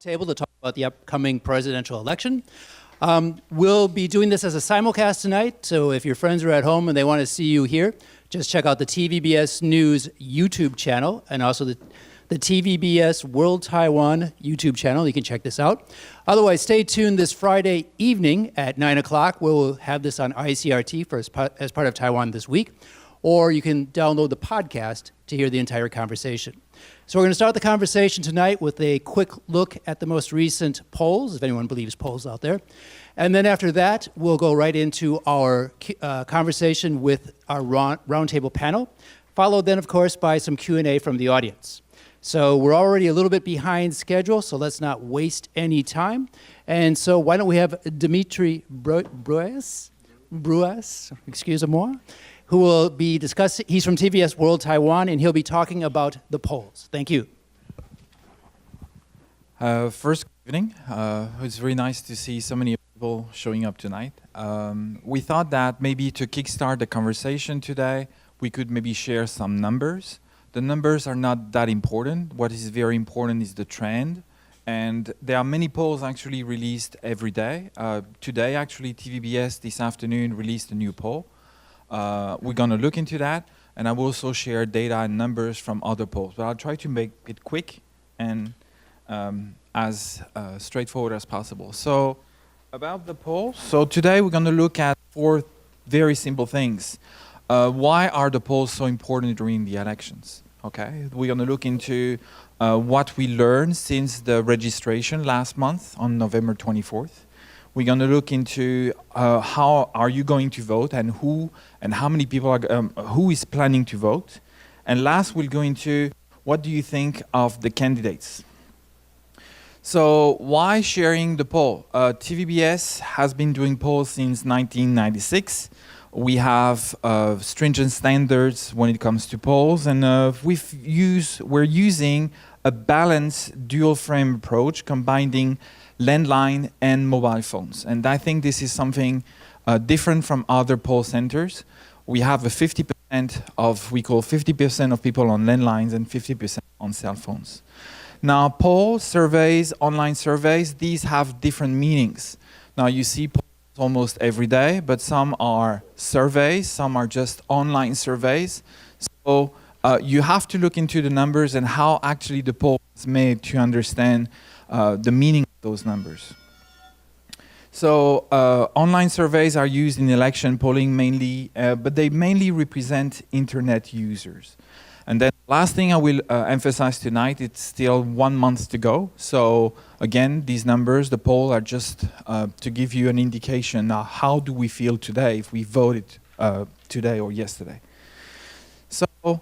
table to talk about the upcoming presidential election. We'll be doing this as a simulcast tonight, so if your friends are at home and they want to see you here, just check out the TVBS News YouTube channel and also the TVBS World Taiwan YouTube channel. You can check this out. Otherwise, stay tuned this Friday evening at 9 o'clock. We'll have this on ICRT as part of Taiwan This Week, or you can download the podcast to hear the entire conversation. So we're going to start the conversation tonight with a quick look at the most recent polls, if anyone believes polls out there. And then after that, we'll go right into our conversation with our roundtable panel, followed then, of course, by some Q&A from the audience. So we're already a little bit behind schedule, so let's not waste any time. And so why don't we have Dimitri Bruas, excuse-moi, who will be discussing, he's from TVBS World Taiwan, and he'll be talking about the polls. Thank you. First, good evening. It's very nice to see so many people showing up tonight. We thought that maybe to kickstart the conversation today, we could maybe share some numbers. The numbers are not that important. What is very important is the trend. And there are many polls actually released every day. Today, actually, TVBS this afternoon released a new poll. We're going to look into that, and I will also share data and numbers from other polls. But I'll try to make it quick and as straightforward as possible. So about the polls, so today we're going to look at 4 very simple things. Why are the polls so important during the elections? Okay, we're going to look into what we learned since the registration last month on November 24th. We're going to look into how are you going to vote and who and how many people are, who is planning to vote. And last, we'll go into what do you think of the candidates. So why sharing the poll? TVBS has been doing polls since 1996. We have stringent standards when it comes to polls, and we're using a balanced dual frame approach combining landline and mobile phones. And I think this is something different from other poll centers. We have a 50% of, we call 50% of people on landlines and 50% on cell phones. Now, polls, surveys, online surveys, these have different meanings. Now, you see polls almost every day, but some are surveys, some are just online surveys. So you have to look into the numbers and how actually the poll is made to understand the meaning of those numbers. So online surveys are used in election polling mainly, but they mainly represent internet users. And then last thing I will emphasize tonight, it's still 1 month to go. So again, these numbers, the poll are just to give you an indication of how do we feel today if we voted today or yesterday. So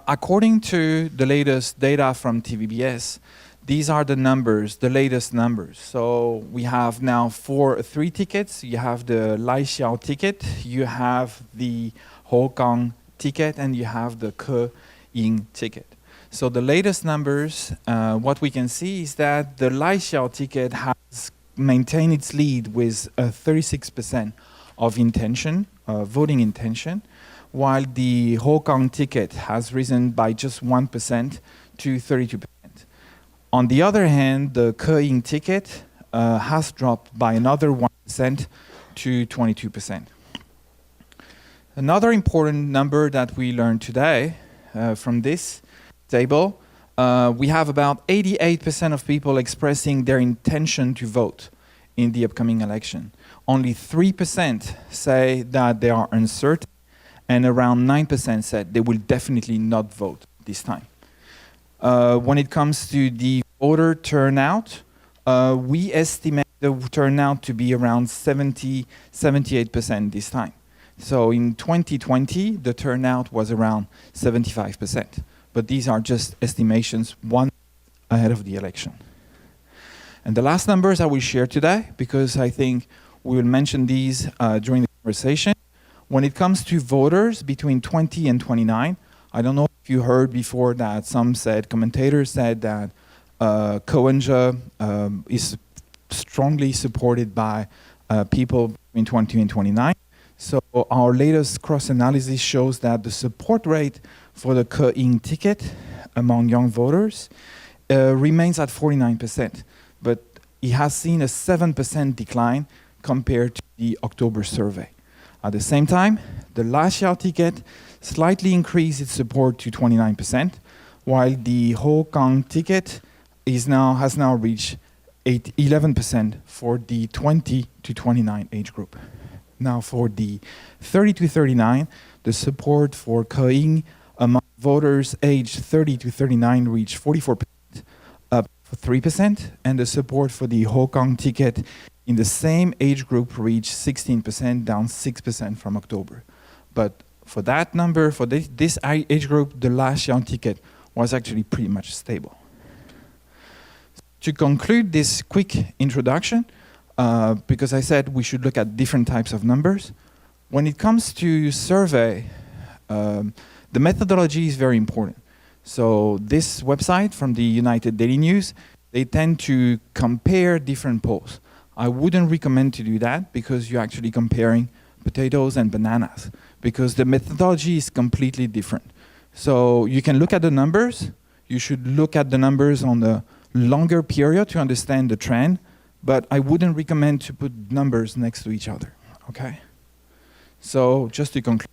according to the latest data from TVBS, these are the numbers, the latest numbers. So we have now 3 tickets. You have the Lai Xiao ticket, you have the Hokang ticket, and you have the Ke-Ying ticket. So the latest numbers, what we can see is that the Lai Xiao ticket has maintained its lead with 36% of intention, voting intention, while the Hokang ticket has risen by just 1% to 32%. On the other hand, the Ke-Ying ticket has dropped by another 1% to 22%. Another important number that we learned today from this table, we have about 88% of people expressing their intention to vote in the upcoming election. Only 3% say that they are uncertain, and around 9% said they will definitely not vote this time. When it comes to the voter turnout, we estimate the turnout to be around 78% this time. So in 2020, the turnout was around 75%. But these are just estimations 1 month ahead of the election. And the last numbers I will share today, because I think we will mention these during the conversation. When it comes to voters between 20 and 29, I don't know if you heard before that commentators said that Ko-Wen-je is strongly supported by people between 20 and 29. So our latest cross-analysis shows that the support rate for the Ke-Ying ticket among young voters remains at 49%, but it has seen a 7% decline compared to the October survey. At the same time, the last year ticket slightly increased its support to 29%, while the Hong Kong ticket has now reached 11% for the 20 to 29 age group. Now for the 30 to 39, the support for Ing among voters aged 30 to 39 reached 44%, up 3%, and the support for the Hong Kong ticket in the same age group reached 16%, down 6% from October. But for that number, for this age group, the last year ticket was actually pretty much stable. To conclude this quick introduction, because I said we should look at different types of numbers, when it comes to survey, the methodology is very important. So this website from the United Daily News, they tend to compare different polls. I wouldn't recommend to do that because you're actually comparing potatoes and bananas because the methodology is completely different. So you can look at the numbers. You should look at the numbers on the longer period to understand the trend, but I wouldn't recommend to put numbers next to each other, okay? So just to conclude,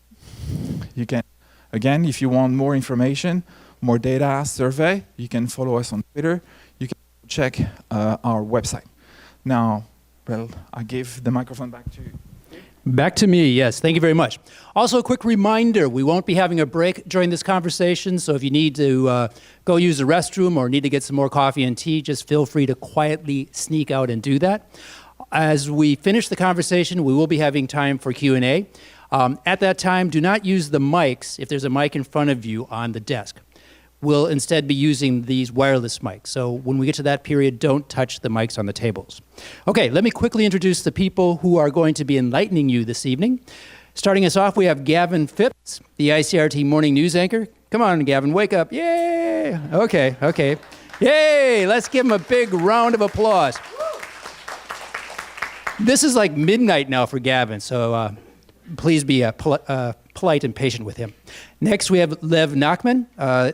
you can, again, if you want more information, more data, survey, you can follow us on Twitter. You can check our website. Now, well, I give the microphone back to you. Back to me, yes. Thank you very much. Also, a quick reminder, we won't be having a break during this conversation, so if you need to go use the restroom or need to get some more coffee and tea, just feel free to quietly sneak out and do that. As we finish the conversation, we will be having time for Q&A. At that time, do not use the mics if there's a mic in front of you on the desk. We'll instead be using these wireless mics. So when we get to that period, don't touch the mics on the tables. Okay, let me quickly introduce the people who are going to be enlightening you this evening. Starting us off, we have Gavin Phipps, the ICRT morning news anchor. Come on, Gavin, wake up. Yay! Okay. Yay! Let's give him a big round of applause. This is like midnight now for Gavin, so please be polite and patient with him. Next, we have Lev Nachman,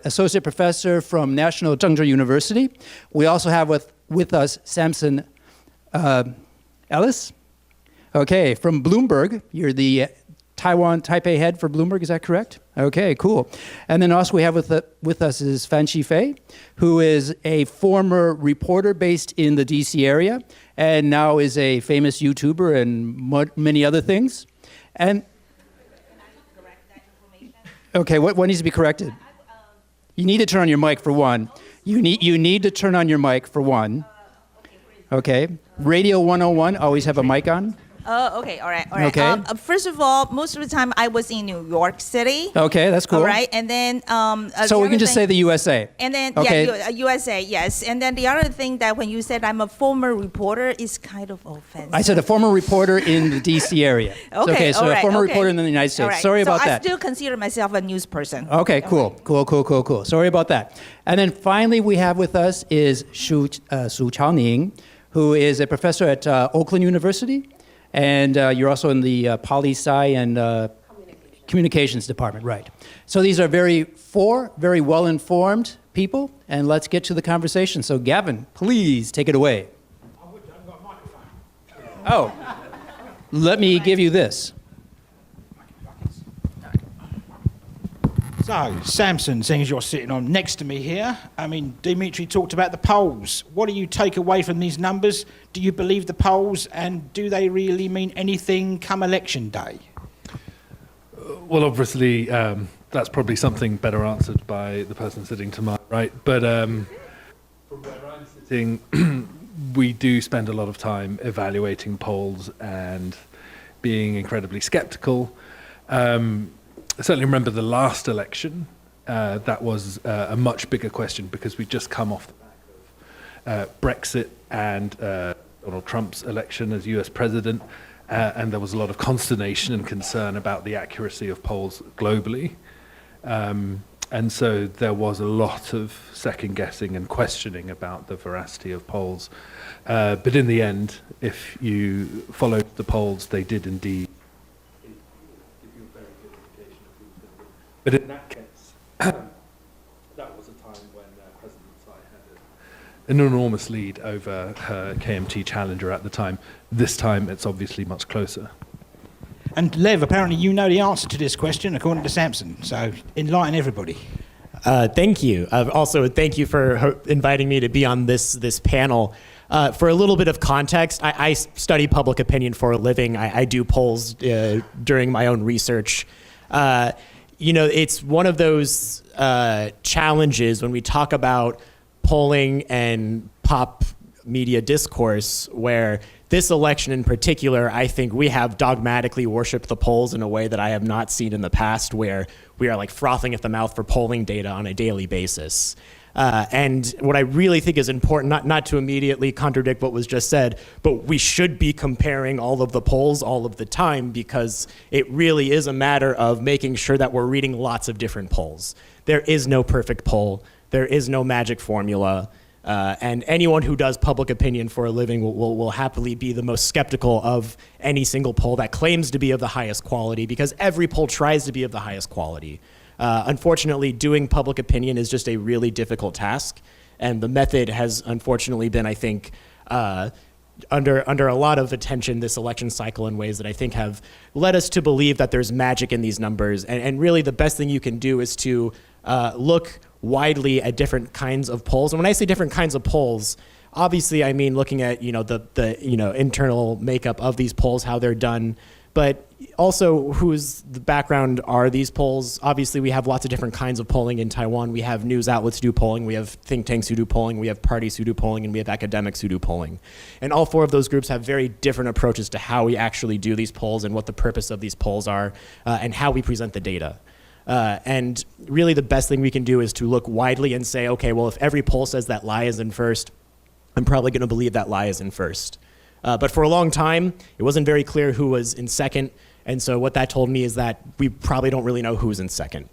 associate professor from National Zhengzhou University. We also have with us Samson Ellis. Okay, from Bloomberg. You're the Taipei head for Bloomberg, is that correct? Okay, cool. And then also we have with us is Fanchi Fei, who is a former reporter based in the DC area and now is a famous YouTuber and many other things. And okay, what needs to be corrected? You need to turn on your mic for one. You need to turn on your mic for one. Okay. Radio 101, always have a mic on. Oh, okay, all right. Okay. First of all, most of the time I was in New York City. Okay, that's cool. All right, and then so we can just say the USA. And then okay. USA, yes. And then the other thing that when you said I'm a former reporter is kind of offensive. I said a former reporter in the DC area. Okay, so a former reporter in the United States. Right. Sorry about that. I still consider myself a news person. Okay, cool. Sorry about that. And then finally we have with us is Su Chaoning, who is a professor at Oakland University. And you're also in the Poli-Sci and Communications Department, right. So these are four very well-informed people, and let's get to the conversation. So Gavin, please take it away. I've got a microphone. Oh, let me give you this. So, Samson, seeing as you're sitting on next to me here, I mean, Dimitri talked about the polls. What do you take away from these numbers? Do you believe the polls, and do they really mean anything come election day? Well, obviously, that's probably something better answered by the person sitting to my right. But from where I'm sitting, we do spend a lot of time evaluating polls and being incredibly skeptical. I certainly remember the last election. That was a much bigger question because we'd just come off the back of Brexit and Donald Trump's election as US president, and there was a lot of consternation and concern about the accuracy of polls globally. And so there was a lot of second guessing and questioning about the veracity of polls. But in the end, if you followed the polls, they did indeed. But in that case, that was a time when President Tsai had an enormous lead over her KMT challenger at the time. This time, it's obviously much closer. And Lev, apparently you know the answer to this question according to Samson, so enlighten everybody. Thank you. Also, thank you for inviting me to be on this panel. For a little bit of context, I study public opinion for a living. I do polls during my own research. It's one of those challenges when we talk about polling and pop media discourse where this election in particular, I think we have dogmatically worshipped the polls in a way that I have not seen in the past, where we are like frothing at the mouth for polling data on a daily basis. And what I really think is important, not to immediately contradict what was just said, but we should be comparing all of the polls all of the time, because it really is a matter of making sure that we're reading lots of different polls. There is no perfect poll. There is no magic formula. And anyone who does public opinion for a living will happily be the most skeptical of any single poll that claims to be of the highest quality, because every poll tries to be of the highest quality. Unfortunately, doing public opinion is just a really difficult task, and the method has unfortunately been, I think, under a lot of attention this election cycle in ways that I think have led us to believe that there's magic in these numbers. And really the best thing you can do is to look widely at different kinds of polls. And when I say different kinds of polls, obviously I mean looking at the internal makeup of these polls, how they're done, but also whose the background are these polls. Obviously we have lots of different kinds of polling in Taiwan. We have news outlets who do polling, we have think tanks who do polling, we have parties who do polling, and we have academics who do polling. And all four of those groups have very different approaches to how we actually do these polls and what the purpose of these polls are, and how we present the data. And really the best thing we can do is to look widely and say, okay, well, if every poll says that lie is in first, I'm probably going to believe that lie is in first. But for a long time, it wasn't very clear who was in second. And so what that told me is that we probably don't really know who's in second.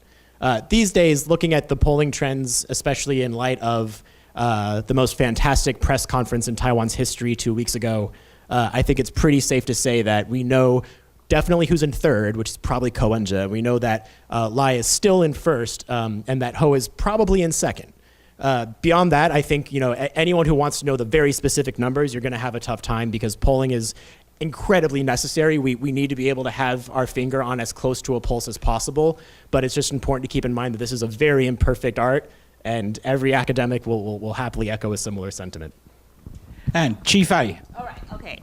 These days, looking at the polling trends, especially in light of the most fantastic press conference in Taiwan's history 2 weeks ago, I think it's pretty safe to say that we know definitely who's in third, which is probably Ko Wen-je. We know that Lai is still in first, and that Ho is probably in second. Beyond that, I think anyone who wants to know the very specific numbers, you're going to have a tough time, because polling is incredibly necessary. We need to be able to have our finger on as close to a pulse as possible, but it's just important to keep in mind that this is a very imperfect art, and every academic will happily echo a similar sentiment. And Chi Fei. All right, okay.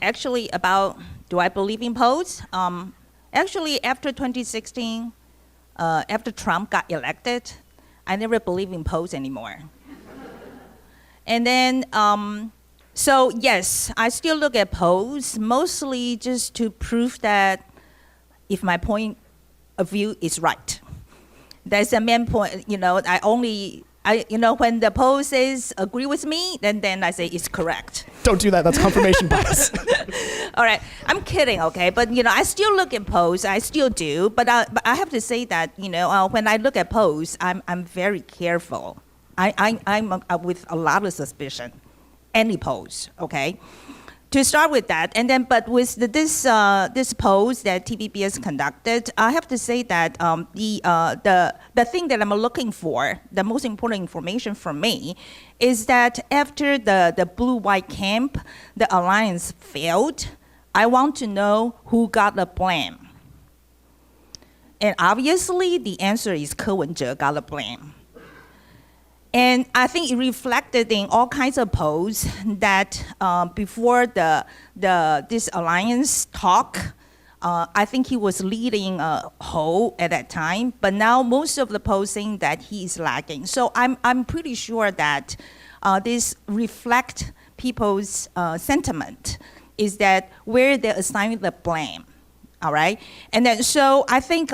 Actually about, do I believe in polls? Actually, after 2016, after Trump got elected, I never believed in polls anymore. And then, so yes, I still look at polls, mostly just to prove that if my point of view is right. That's the main point, when the poll says agree with me, then I say it's correct. Don't do that, that's confirmation bias. All right, I'm kidding, okay? But, I still look at polls, I still do, but I have to say that, when I look at polls, I'm very careful. I'm with a lot of suspicion, any polls, okay? To start with that, and then, but with this polls that TVBS conducted, I have to say that the thing that I'm looking for, the most important information for me, is that after the blue-white camp, the alliance failed, I want to know who got the blame. And obviously, the answer is Ko Wen-je got the blame. And I think it reflected in all kinds of polls that before this alliance talk, I think he was leading Ho at that time. But now most of the polls saying that he is lagging. So I'm pretty sure that this reflect people's sentiment is that where they're assigning the blame. All right, and then so I think.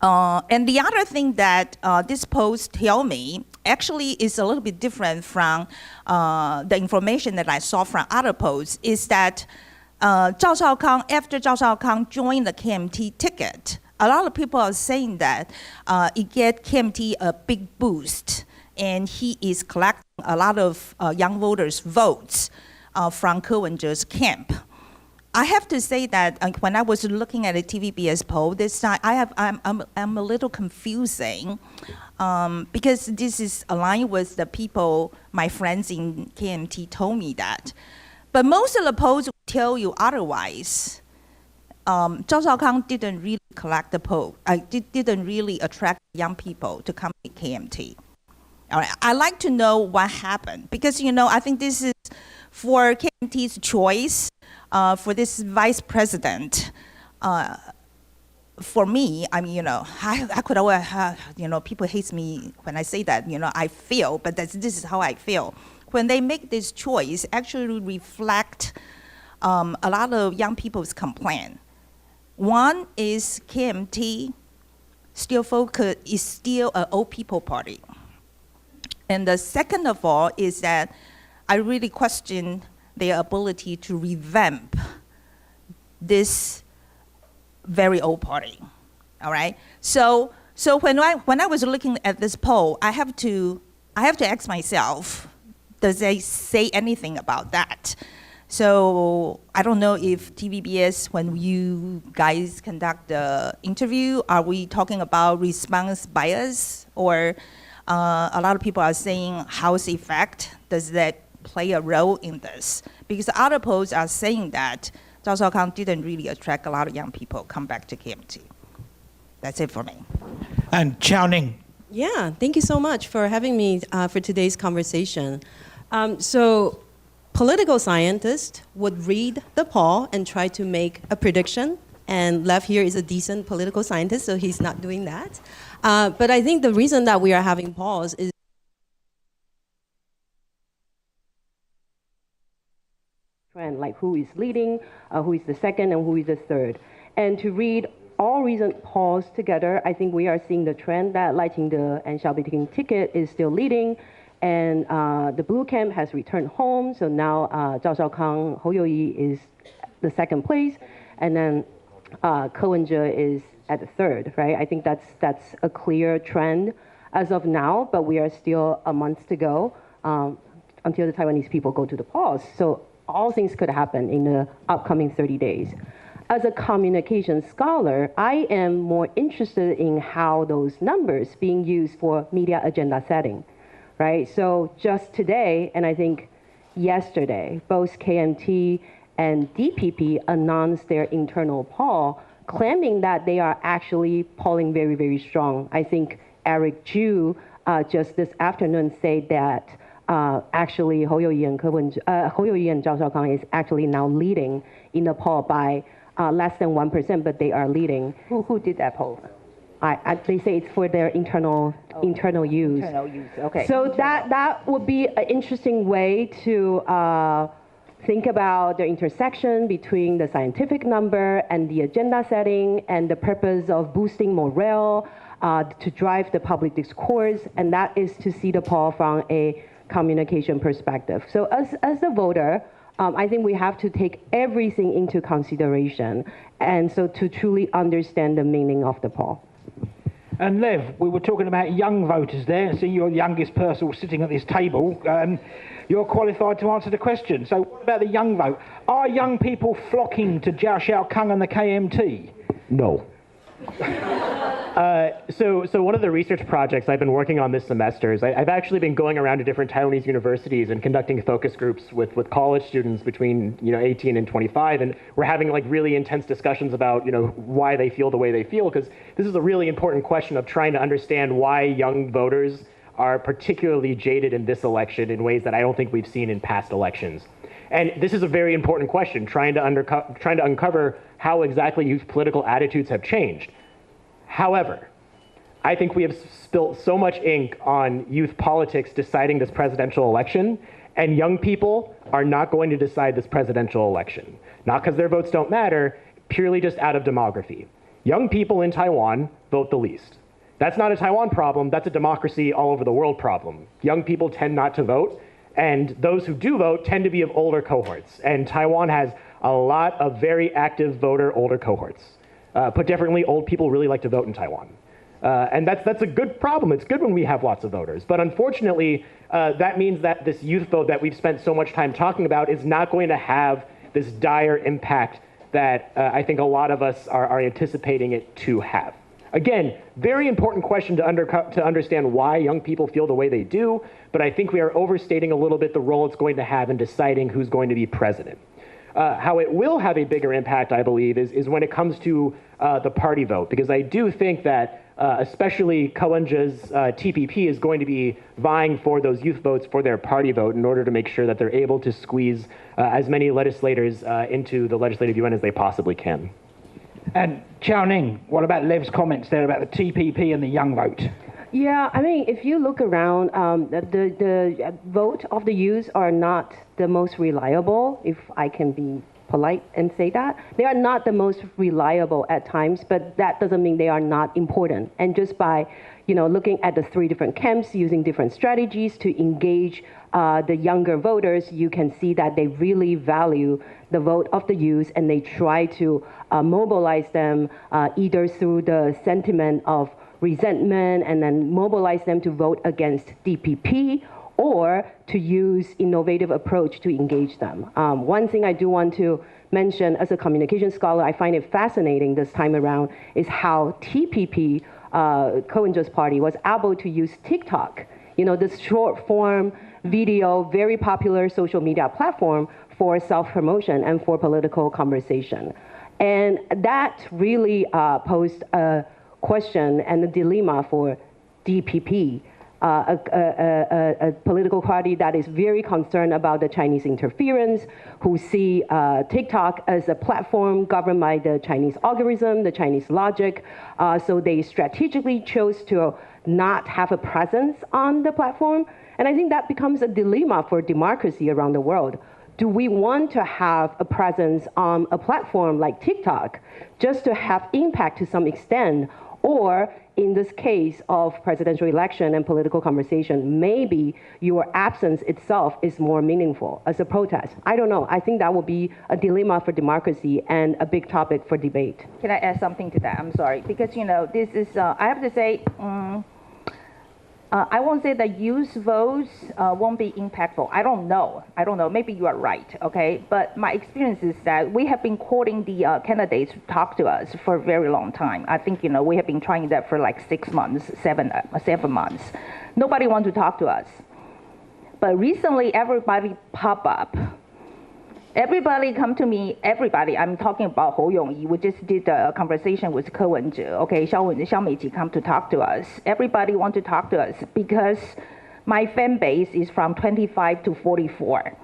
And the other thing that this post tell me actually is a little bit different from the information that I saw from other polls, is that after Zhao Shaokang joined the KMT ticket, a lot of people are saying that it get KMT a big boost, and he is collecting a lot of young voters' votes from Ko Wen-je's camp. I have to say that when I was looking at a TVBS poll this time, I'm a little confusing because this is aligned with the people, my friends in KMT told me that. But most of the polls will tell you otherwise. Zhao Shaokang didn't really collect the poll, didn't really attract young people to come to KMT. All right, I'd like to know what happened because, I think this is for KMT's choice for this vice president. For me, I mean, I could always have, people hate me when I say that, I feel, but this is how I feel. When they make this choice, actually reflect a lot of young people's complaint. One is KMT is still an old people party. And the second of all is that I really question their ability to revamp this very old party, all right? So when I was looking at this poll, I have to ask myself, does they say anything about that? So I don't know if TVBS, when you guys conduct the interview, are we talking about response bias? Or a lot of people are saying house effect, does that play a role in this? Because other polls are saying that Zhao Shaokang didn't really attract a lot of young people come back to KMT. That's it for me. And Chao Ning. Yeah, thank you so much for having me for today's conversation. So political scientists would read the poll and try to make a prediction. And Lev here is a decent political scientist, so he's not doing that. But I think the reason that we are having polls is trend, like who is leading, who is the second, and who is the third. And to read all recent polls together, I think we are seeing the trend that Lai Ching-te and Xiao Beijing ticket is still leading, and the blue camp has returned home. So now Zhao Shaokang, Hou Youyi is the second place, and then Ke Wen-je is at the third, right? I think that's a clear trend as of now, but we are still a month to go until the Taiwanese people go to the polls. So all things could happen in the upcoming 30 days. As a communication scholar, I am more interested in how those numbers being used for media agenda setting, right? So just today, and I think yesterday, both KMT and DPP announced their internal poll, claiming that they are actually polling very, very strong. I think Eric Ju just this afternoon said that actually Hou Youyi and Zhao Shaokang is actually now leading in the poll by less than 1%, but they are leading. Who did that poll? They say it's for their internal use. Internal use, okay. So that would be an interesting way to think about the intersection between the scientific number and the agenda setting and the purpose of boosting morale to drive the public discourse, and that is to see the poll from a communication perspective. So as a voter, I think we have to take everything into consideration, and so to truly understand the meaning of the poll. And Lev, we were talking about young voters there, and seeing you're the youngest person sitting at this table, you're qualified to answer the question. So what about the young vote? Are young people flocking to Zhao Shaokang and the KMT? No. So one of the research projects I've been working on this semester is I've actually been going around to different Taiwanese universities and conducting focus groups with college students between 18 and 25, and we're having like really intense discussions about why they feel the way they feel, because this is a really important question of trying to understand why young voters are particularly jaded in this election in ways that I don't think we've seen in past elections. And this is a very important question, trying to uncover how exactly youth political attitudes have changed. However, I think we have spilt so much ink on youth politics deciding this presidential election, and young people are not going to decide this presidential election. Not because their votes don't matter, purely just out of demography. Young people in Taiwan vote the least. That's not a Taiwan problem, that's a democracy all over the world problem. Young people tend not to vote, and those who do vote tend to be of older cohorts. And Taiwan has a lot of very active voter older cohorts. Put differently, old people really like to vote in Taiwan. And that's a good problem. It's good when we have lots of voters. But unfortunately, that means that this youth vote that we've spent so much time talking about is not going to have this dire impact that I think a lot of us are anticipating it to have. Again, very important question to understand why young people feel the way they do, but I think we are overstating a little bit the role it's going to have in deciding who's going to be president. How it will have a bigger impact, I believe, is when it comes to the party vote, because I do think that especially Kawenja's TPP is going to be vying for those youth votes for their party vote in order to make sure that they're able to squeeze as many legislators into the legislative yuan as they possibly can. And Xiaoning, what about Lev's comments there about the TPP and the young vote? Yeah, I mean, if you look around, the vote of the youth are not the most reliable, if I can be polite and say that. They are not the most reliable at times, but that doesn't mean they are not important. And just by, looking at the three different camps, using different strategies to engage the younger voters, you can see that they really value the vote of the youth, and they try to mobilize them either through the sentiment of resentment and then mobilize them to vote against DPP, or to use innovative approach to engage them. One thing I do want to mention as a communication scholar, I find it fascinating this time around, is how TPP, Kawenja's party, was able to use TikTok, this short form video, very popular social media platform for self-promotion and for political conversation. And that really posed a question and a dilemma for DPP, a political party that is very concerned about the Chinese interference, who see TikTok as a platform governed by the Chinese algorithm, the Chinese logic. So they strategically chose to not have a presence on the platform. And I think that becomes a dilemma for democracy around the world. Do we want to have a presence on a platform like TikTok just to have impact to some extent? Or in this case of presidential election and political conversation, maybe your absence itself is more meaningful as a protest. I don't know. I think that will be a dilemma for democracy and a big topic for debate. Can I add something to that? I'm sorry. Because, this is, I have to say, I won't say that youth votes won't be impactful. I don't know. Maybe you are right, okay? But my experience is that we have been courting the candidates to talk to us for a very long time. I think, we have been trying that for like 6 months, 7 months. Nobody wants to talk to us. But recently, everybody pop up. Everybody come to me, I'm talking about Hou Yongyi. We just did a conversation with Kawenja, okay? Xiao Meiji come to talk to us. Everybody want to talk to us because my fan base is from 25 to 44,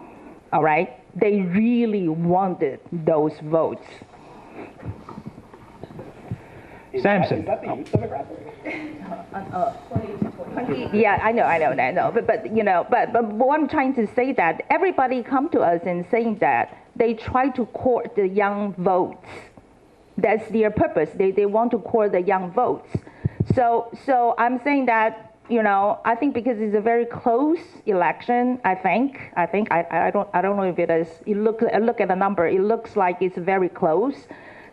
all right? They really wanted those votes. Samson. Yeah, I know. But what I'm trying to say that everybody come to us and saying that they try to court the young votes. That's their purpose. They want to court the young votes. So I'm saying that, I think because it's a very close election, I don't know if it is. You look at the number, it looks like it's very close.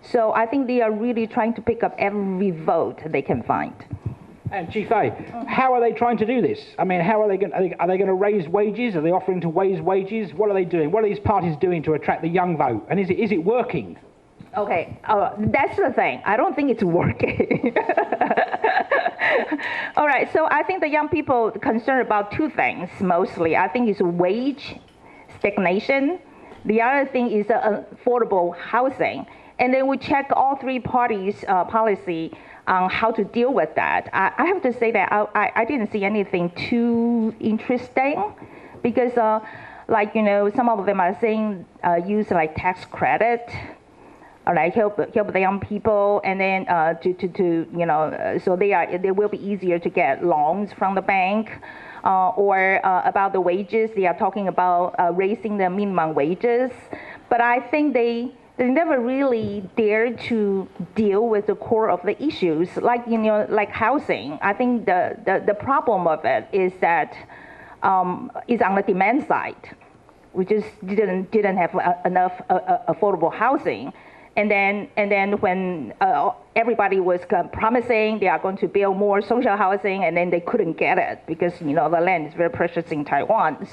So I think they are really trying to pick up every vote they can find. And Chifei, how are they trying to do this? I mean, how are they going to raise wages? Are they offering to raise wages? What are they doing? What are these parties doing to attract the young vote? And is it working? Okay, that's the thing. I don't think it's working. All right, so I think the young people are concerned about two things mostly. I think it's wage stagnation. The other thing is affordable housing. And then we check all three parties' policy on how to deal with that. I have to say that I didn't see anything too interesting because, some of them are saying use like tax credit, or like help the young people, and then so they will be easier to get loans from the bank. Or about the wages, they are talking about raising the minimum wages, but I think they never really dared to deal with the core of the issues, like housing. I think the problem of it is that is on the demand side. We just didn't have enough affordable housing, and then when everybody was promising they are going to build more social housing, and then they couldn't get it because the land is very precious in Taiwan.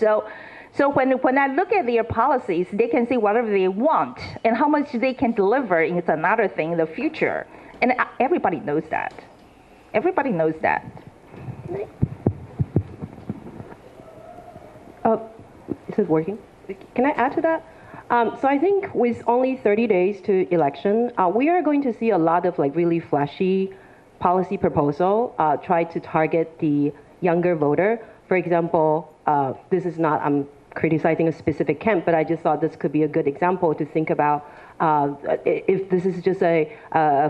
So when I look at their policies, they can say whatever they want, and how much they can deliver is another thing in the future. And everybody knows that. Everybody knows that. Is it working? Can I add to that? So I think with only 30 days to election, we are going to see a lot of like really flashy policy proposal try to target the younger voter. For example, this is not, I'm criticizing a specific camp, but I just thought this could be a good example to think about if this is just a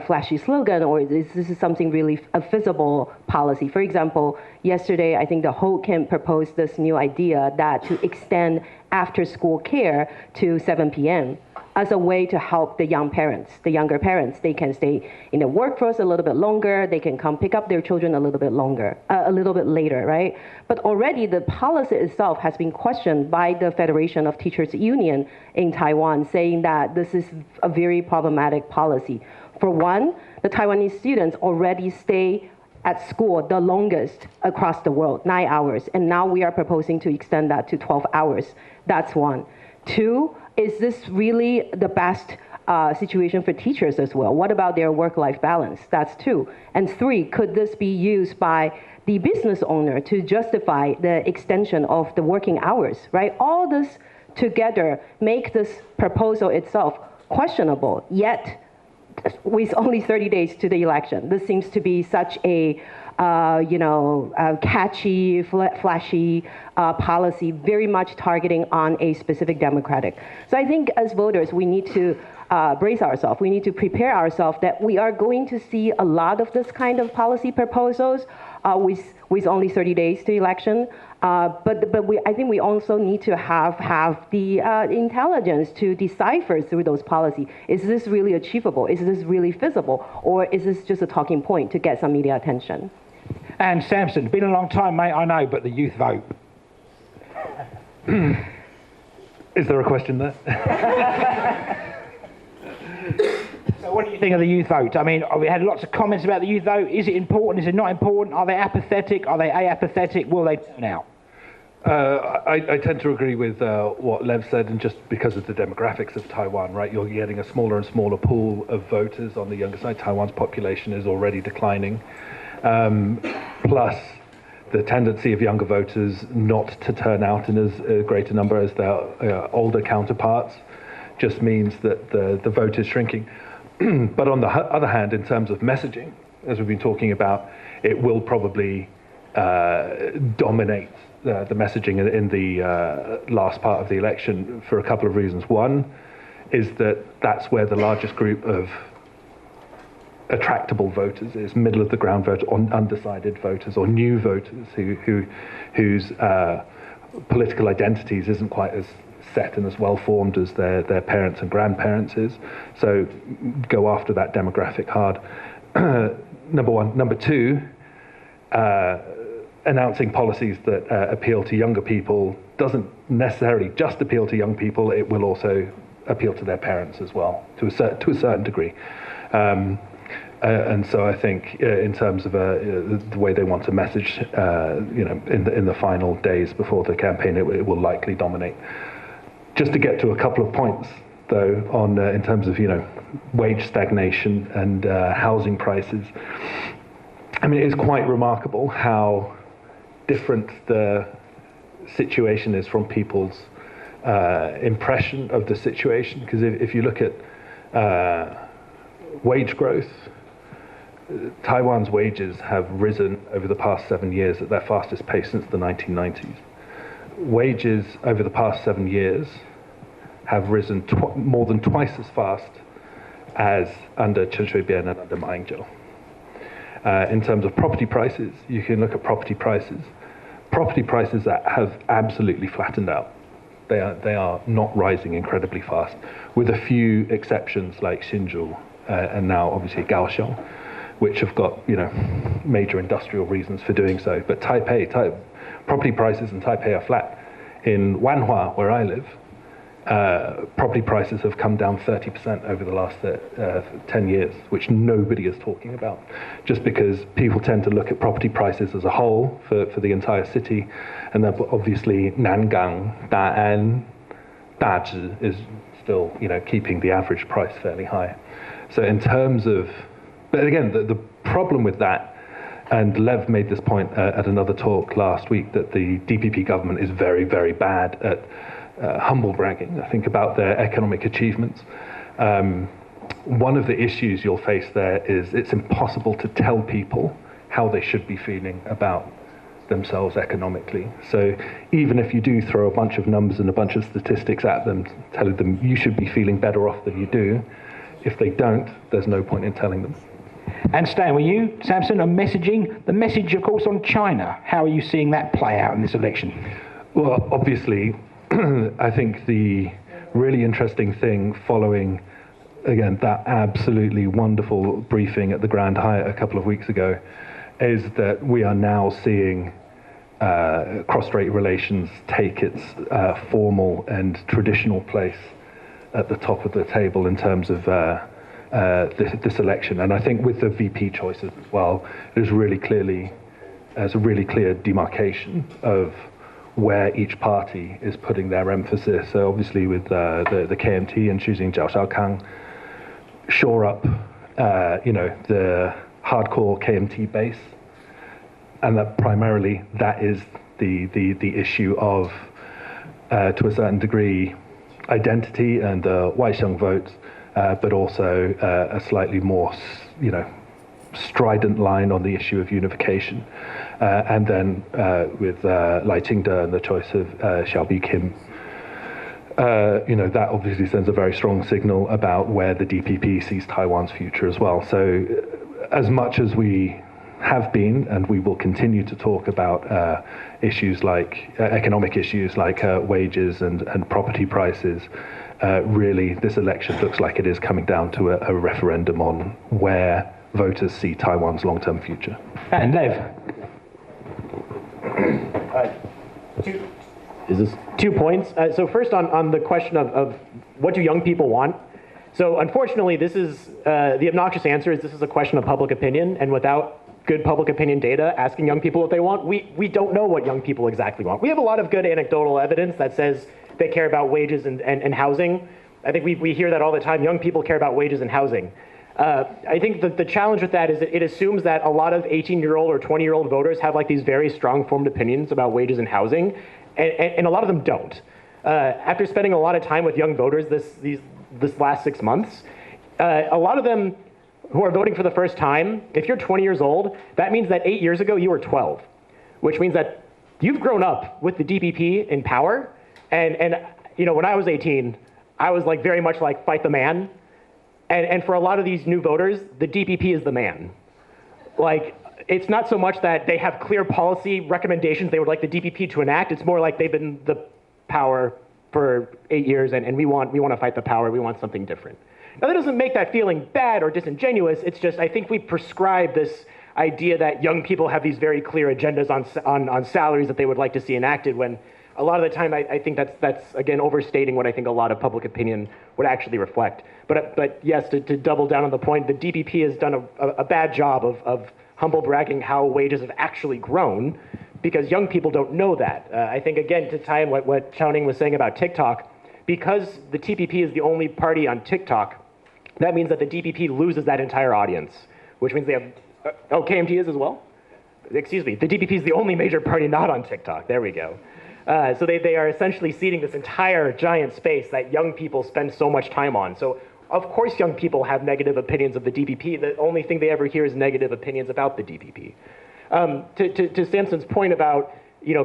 flashy slogan or this is something really a feasible policy. For example, yesterday, I think the whole camp proposed this new idea that to extend after-school care to 7 p.m. as a way to help the young parents, the younger parents. They can stay in the workforce a little bit longer. They can come pick up their children a little bit longer, a little bit later, right? But already the policy itself has been questioned by the Federation of Teachers Union in Taiwan, saying that this is a very problematic policy. For one, the Taiwanese students already stay at school the longest across the world, 9 hours, and now we are proposing to extend that to 12 hours. That's one. Two, is this really the best situation for teachers as well? What about their work-life balance? That's two. And three, could this be used by the business owner to justify the extension of the working hours, right? All this together make this proposal itself questionable, yet with only 30 days to the election. This seems to be such a catchy, flashy policy, very much targeting on a specific democratic. So I think as voters, we need to brace ourselves. We need to prepare ourselves that we are going to see a lot of this kind of policy proposals with only 30 days to election. But I think we also need to have the intelligence to decipher through those policies. Is this really achievable? Is this really feasible? Or is this just a talking point to get some media attention? And Samson, been a long time, mate, I know, but the youth vote. Is there a question there? So what do you think of the youth vote? I mean, we had lots of comments about the youth vote. Is it important? Is it not important? Are they apathetic? Are they apathetic? Will they turn out? I tend to agree with what Lev said, and just because of the demographics of Taiwan, right? You're getting a smaller and smaller pool of voters on the younger side. Taiwan's population is already declining. Plus, the tendency of younger voters not to turn out in as great a number as their older counterparts just means that the vote is shrinking. But on the other hand, in terms of messaging, as we've been talking about, it will probably dominate the messaging in the last part of the election for a couple of reasons. One is that that's where the largest group of attractable voters is, middle of the ground voters, or undecided voters, or new voters whose political identities isn't quite as set and as well formed as their parents and grandparents is. So go after that demographic hard. Number one. Number two, announcing policies that appeal to younger people doesn't necessarily just appeal to young people. It will also appeal to their parents as well, to a certain degree. And so I think in terms of the way they want to message, in the final days before the campaign, it will likely dominate. Just to get to a couple of points, though, on in terms of wage stagnation and housing prices. I mean, it is quite remarkable how different the situation is from people's impression of the situation. Because if you look at wage growth, Taiwan's wages have risen over the past 7 years at their fastest pace since the 1990s. Wages over the past 7 years have risen more than twice as fast as under Chen Shui-bian and under Ma Ying-jeou. In terms of property prices, you can look at property prices. Property prices that have absolutely flattened out. They are not rising incredibly fast, with a few exceptions like Hsinchu and now obviously Kaohsiung, which have got major industrial reasons for doing so. But property prices in Taipei are flat. In Wanhua, where I live, property prices have come down 30% over the last 10 years, which nobody is talking about, just because people tend to look at property prices as a whole for the entire city, and then obviously Nangang, Da'an, Dazhi is still, keeping the average price fairly high. So in terms of, but again, the problem with that, and Lev made this point at another talk last week, that the DPP government is very, very bad at humble bragging, I think, about their economic achievements. One of the issues you'll face there is it's impossible to tell people how they should be feeling about themselves economically. So even if you do throw a bunch of numbers and a bunch of statistics at them, telling them you should be feeling better off than you do, if they don't, there's no point in telling them. And staying with you, Samson, on messaging, the message, of course, on China. How are you seeing that play out in this election? Well, obviously, I think the really interesting thing following, again, that absolutely wonderful briefing at the Grand Hyatt a couple of weeks ago is that we are now seeing cross-strait relations take its formal and traditional place at the top of the table in terms of this election. And I think with the VP choices as well, there's a really clear demarcation of where each party is putting their emphasis. So obviously with the KMT and choosing Zhao Xiaokang, shore up the hardcore KMT base, and that primarily that is the issue of to a certain degree identity and Waixiang votes, but also a slightly more strident line on the issue of unification, and then with Lai Ching-te and the choice of Xiaobi Kim, that obviously sends a very strong signal about where the DPP sees Taiwan's future as well. So as much as we have been and we will continue to talk about issues like economic issues like wages and property prices, really this election looks like it is coming down to a referendum on where voters see Taiwan's long-term future. And Lev. Is this 2 points? So first on the question of what do young people want? So unfortunately, this is the obnoxious answer is this is a question of public opinion, and without good public opinion data asking young people what they want, we don't know what young people exactly want. We have a lot of good anecdotal evidence that says they care about wages and housing. I think we hear that all the time. Young people care about wages and housing. I think that the challenge with that is that it assumes that a lot of 18-year-old or 20-year-old voters have like these very strong formed opinions about wages and housing, and a lot of them don't. After spending a lot of time with young voters this last 6 months, a lot of them who are voting for the first time, if you're 20 years old, that means that 8 years ago you were 12, which means that you've grown up with the DPP in power. And when I was 18, I was like very much like fight the man. And for a lot of these new voters, the DPP is the man. Like, it's not so much that they have clear policy recommendations they would like the DPP to enact. It's more like they've been the power for 8 years, and we want to fight the power. We want something different. Now, that doesn't make that feeling bad or disingenuous. It's just I think we prescribe this idea that young people have these very clear agendas on salaries that they would like to see enacted, when a lot of the time I think that's again overstating what I think a lot of public opinion would actually reflect. But yes, to double down on the point, the DPP has done a bad job of humble bragging how wages have actually grown, because young people don't know that. I think, again, to tie in what Xiaoning was saying about TikTok, because the TPP is the only party on TikTok, that means that the DPP loses that entire audience, which means they have, KMT is as well? Excuse me, the DPP is the only major party not on TikTok. There we go. So they are essentially ceding this entire giant space that young people spend so much time on. So of course young people have negative opinions of the DPP. The only thing they ever hear is negative opinions about the DPP. To Samson's point about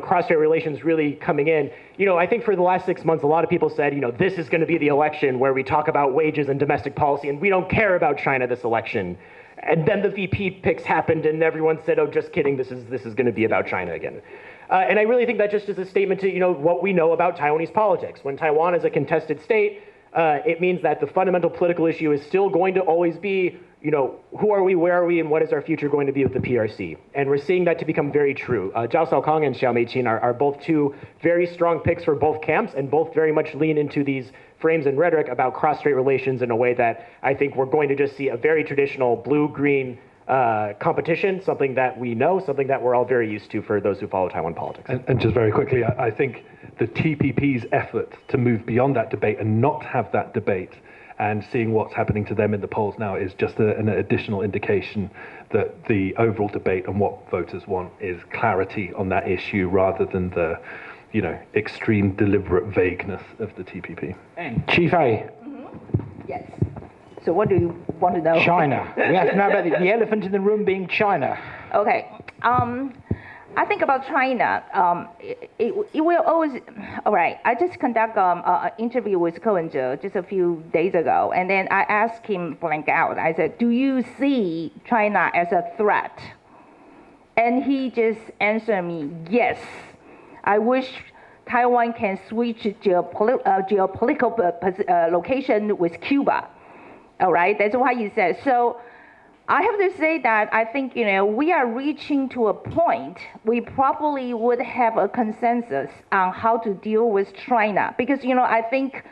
cross-strait relations really coming in, I think for the last 6 months, a lot of people said, this is going to be the election where we talk about wages and domestic policy, and we don't care about China this election. And then the VP picks happened, and everyone said, oh, just kidding, this is going to be about China again. And I really think that just is a statement to what we know about Taiwanese politics. When Taiwan is a contested state, it means that the fundamental political issue is still going to always be who are we, where are we, and what is our future going to be with the PRC? And we're seeing that to become very true. Zhao Xiaokang and Xiao Meiqin are both two very strong picks for both camps, and both very much lean into these frames and rhetoric about cross-strait relations in a way that I think we're going to just see a very traditional blue-green competition, something that we know, something that we're all very used to for those who follow Taiwan politics. And just very quickly, I think the TPP's effort to move beyond that debate and not have that debate and seeing what's happening to them in the polls now is just an additional indication that the overall debate and what voters want is clarity on that issue rather than the, extreme deliberate vagueness of the TPP. And Chief A. Yes. So what do you want to know? China. We have to know about the elephant in the room being China. Okay. I think about China. It will always. All right. I just conducted an interview with Ko Wen-je just a few days ago, and then I asked him blank out. I said, "Do you see China as a threat?" And he just answered me, "Yes. I wish Taiwan can switch geopolitical location with Cuba." All right. That's what he said. So I have to say that I think, we are reaching to a point we probably would have a consensus on how to deal with China. Because, I think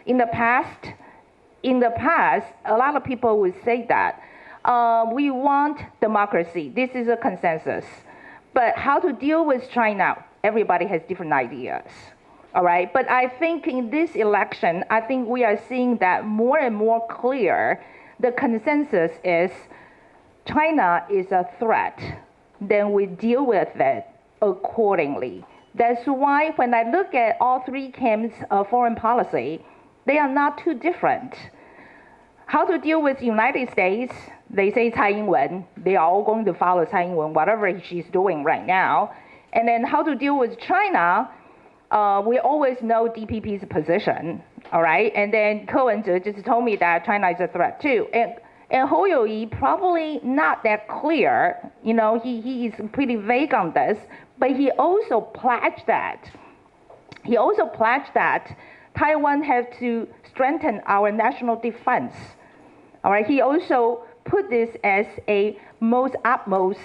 in the past, a lot of people would say that we want democracy. This is a consensus. But how to deal with China, everybody has different ideas. All right. But I think in this election, I think we are seeing that more and more clear. The consensus is China is a threat, then we deal with it accordingly. That's why when I look at all three camps of foreign policy, they are not too different. How to deal with the United States, they say Tsai Ing-wen, they are all going to follow Tsai Ing-wen, whatever she's doing right now. And then how to deal with China, we always know DPP's position, all right? And then Ko Wen-je just told me that China is a threat too. And Hou You-yi probably not that clear. He is pretty vague on this, but he also pledged that. Taiwan has to strengthen our national defense. All right. He also put this as a utmost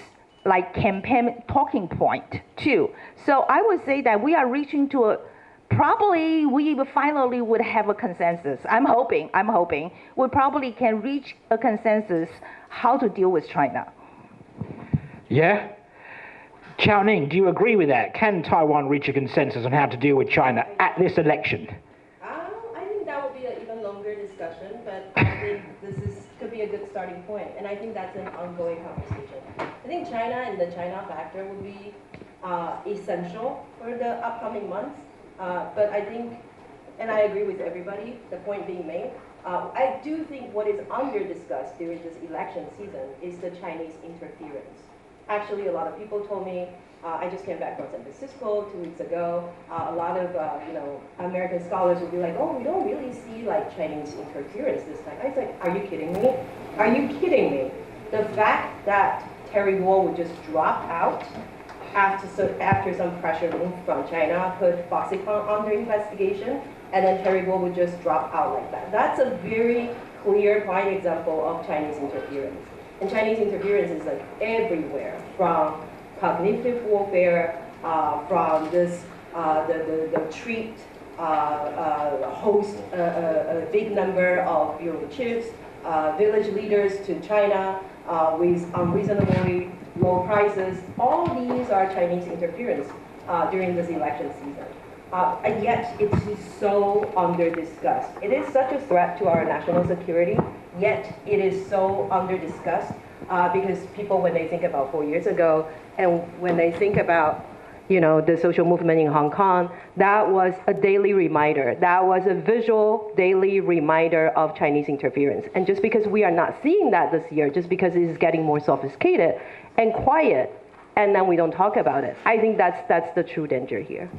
campaign talking point too. So I would say that we are reaching to probably we finally would have a consensus. I'm hoping we probably can reach a consensus how to deal with China. Yeah? Chao Ning, do you agree with that? Can Taiwan reach a consensus on how to deal with China at this election? I think that will be an even longer discussion, but I think could be a good starting point, and I think that's an ongoing conversation. I think China and the China factor will be essential for the upcoming months. But I think, and I agree with everybody, the point being made, I do think what is under-discussed during this election season is the Chinese interference. Actually, a lot of people told me, I just came back from San Francisco 2 weeks ago, a lot of, American scholars would be like, oh, we don't really see Chinese interference this time. I was like, are you kidding me? Are you kidding me? The fact that Terry Guo would just drop out after some pressure from China put Foxconn under investigation, and then Terry Guo would just drop out like that. That's a very clear, prime example of Chinese interference. And Chinese interference is everywhere, from cognitive warfare, from this the treat host a big number of chiefs, village leaders to China with unreasonably low prices. All these are Chinese interference during this election season. And yet it is so under-discussed. It is such a threat to our national security, yet it is so under-discussed because people, when they think about 4 years ago, and when they think about the social movement in Hong Kong, that was a daily reminder. That was a visual daily reminder of Chinese interference. And just because we are not seeing that this year, just because it is getting more sophisticated and quiet, and then we don't talk about it, I think that's the true danger here.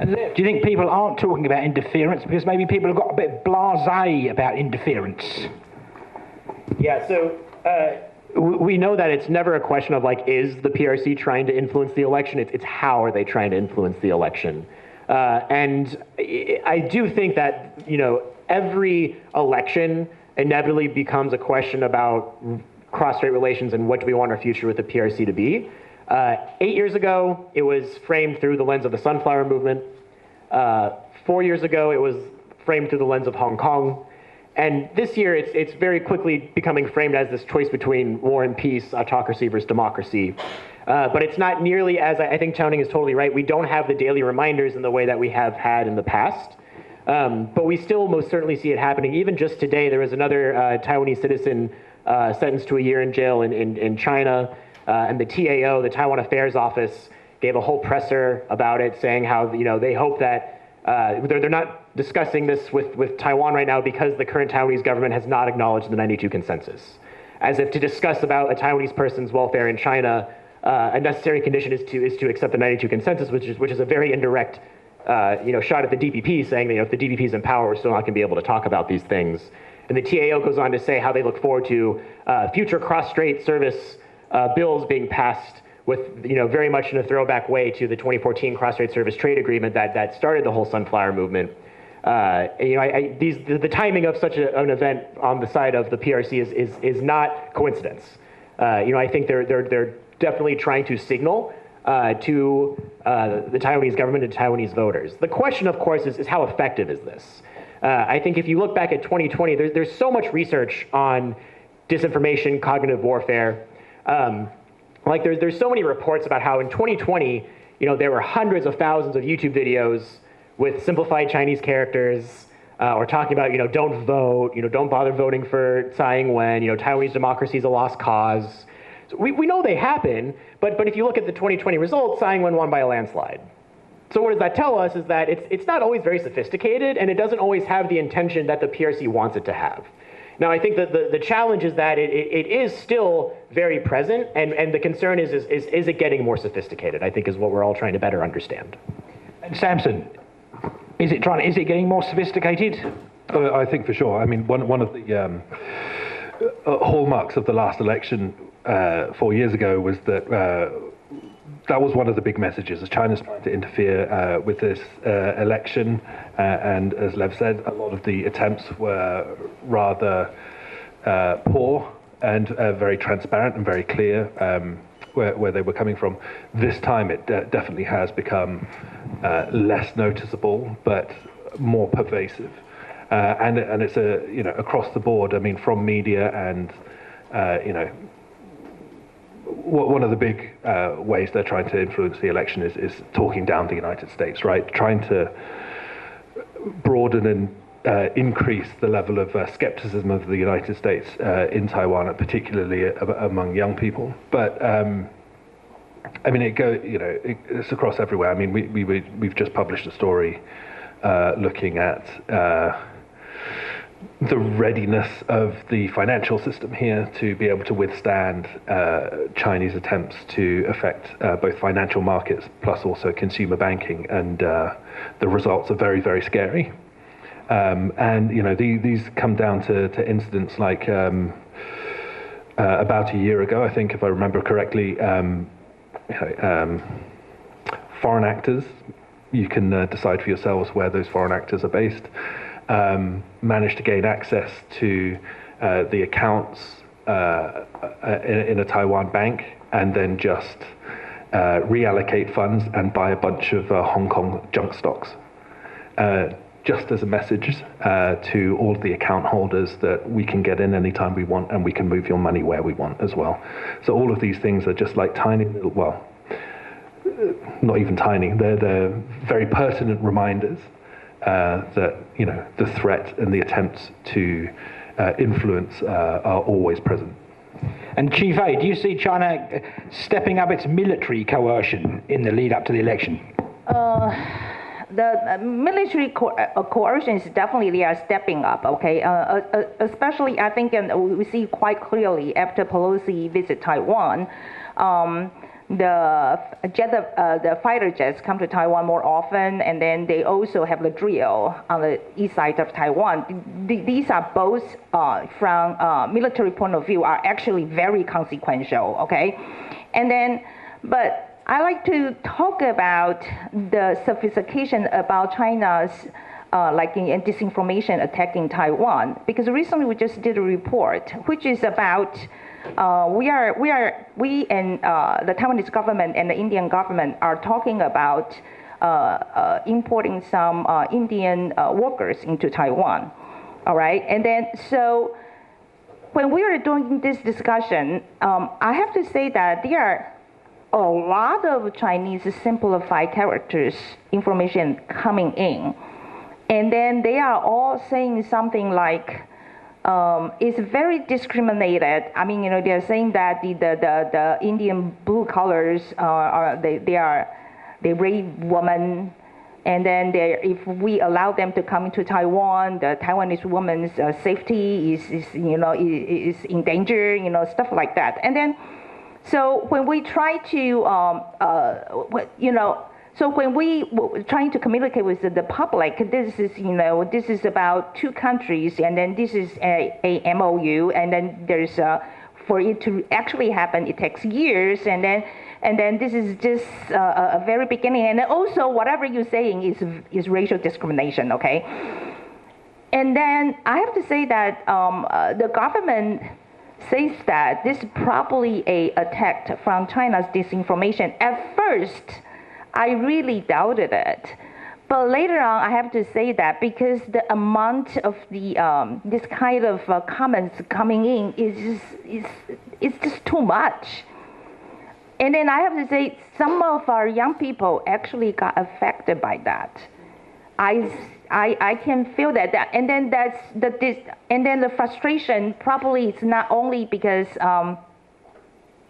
And do you think people aren't talking about interference because maybe people have got a bit blasé about interference? Yeah, so we know that it's never a question of is the PRC trying to influence the election? It's how are they trying to influence the election? And I do think that, every election inevitably becomes a question about cross-strait relations and what do we want our future with the PRC to be. 8 years ago, it was framed through the lens of the Sunflower Movement. 4 years ago, it was framed through the lens of Hong Kong. And this year, it's very quickly becoming framed as this choice between war and peace, autocracy versus democracy. But it's not nearly as, I think Chao Ning is totally right, we don't have the daily reminders in the way that we have had in the past. But we still most certainly see it happening. Even just today, there was another Taiwanese citizen sentenced to a year in jail in China. And the TAO, the Taiwan Affairs Office, gave a whole presser about it, saying how they hope that they're not discussing this with Taiwan right now because the current Taiwanese government has not acknowledged the 92 consensus. As if to discuss about a Taiwanese person's welfare in China, a necessary condition is to accept the 92 consensus, which is a very indirect shot at the DPP, saying that if the DPP is in power, we're still not going to be able to talk about these things. And the TAO goes on to say how they look forward to future cross-strait service bills being passed with very much in a throwback way to the 2014 cross-strait service trade agreement that started the whole Sunflower Movement. The timing of such an event on the side of the PRC is not coincidence. I think they're definitely trying to signal to the Taiwanese government and Taiwanese voters. The question, of course, is how effective is this? I think if you look back at 2020, there's so much research on disinformation, cognitive warfare. There's so many reports about how in 2020, there were hundreds of thousands of YouTube videos with simplified Chinese characters, or talking about, don't vote, don't bother voting for Tsai Ing-wen, Taiwanese democracy is a lost cause. So we know they happen, but if you look at the 2020 results, Tsai Ing-wen won by a landslide. So what does that tell us is that it's not always very sophisticated, and it doesn't always have the intention that the PRC wants it to have. Now, I think that the challenge is that it is still very present, and the concern is it getting more sophisticated, I think is what we're all trying to better understand. And Samson, is it getting more sophisticated? I think for sure. I mean, one of the hallmarks of the last election 4 years ago was that that was one of the big messages, as China's trying to interfere with this election. And as Lev said, a lot of the attempts were rather poor and very transparent and very clear where they were coming from. This time it definitely has become less noticeable, but more pervasive. And it's across the board. I mean, from media and one of the big ways they're trying to influence the election is talking down the United States, right? Trying to broaden and increase the level of skepticism of the United States in Taiwan, particularly among young people. But I mean, it's across everywhere. I mean, we've just published a story looking at the readiness of the financial system here to be able to withstand Chinese attempts to affect both financial markets plus also consumer banking, and the results are very, very scary. And these come down to incidents like about a year ago, I think, if I remember correctly, foreign actors, you can decide for yourselves where those foreign actors are based, managed to gain access to the accounts in a Taiwan bank, and then just reallocate funds and buy a bunch of Hong Kong junk stocks, just as a message to all of the account holders that we can get in anytime we want and we can move your money where we want as well. So all of these things are just like tiny little, well, not even tiny, they're very pertinent reminders that the threat and the attempts to influence are always present. And Chief A, do you see China stepping up its military coercion in the lead up to the election? The military coercion is definitely they are stepping up, okay? Especially, I think, and we see quite clearly after Pelosi visit Taiwan, the fighter jets come to Taiwan more often, and then they also have the drill on the east side of Taiwan. These are both, from military point of view, are actually very consequential, okay? And then, but I like to talk about the sophistication about China's disinformation attacking Taiwan, because recently we just did a report which is about we and the Taiwanese government and the Indian government are talking about importing some Indian workers into Taiwan. All right, and then so when we are doing this discussion, I have to say that there are a lot of Chinese simplified characters information coming in. And then they are all saying something like, it's very discriminated. I mean, they're saying that the Indian blue collars they rape women. And then if we allow them to come to Taiwan, the Taiwanese woman's safety is in danger, stuff like that. And then, so when we try to, so when we trying to communicate with the public, this is about two countries, and then this is a MOU, and then there's for it to actually happen, it takes years, and then this is just a very beginning, and then also whatever you're saying is racial discrimination, okay? And then I have to say that the government says that this is probably a attack from China's disinformation. At first, I really doubted it. But later on, I have to say that because the amount of the this kind of comments coming in is just too much. And then I have to say, some of our young people actually got affected by that. I can feel that, and then the frustration probably is not only because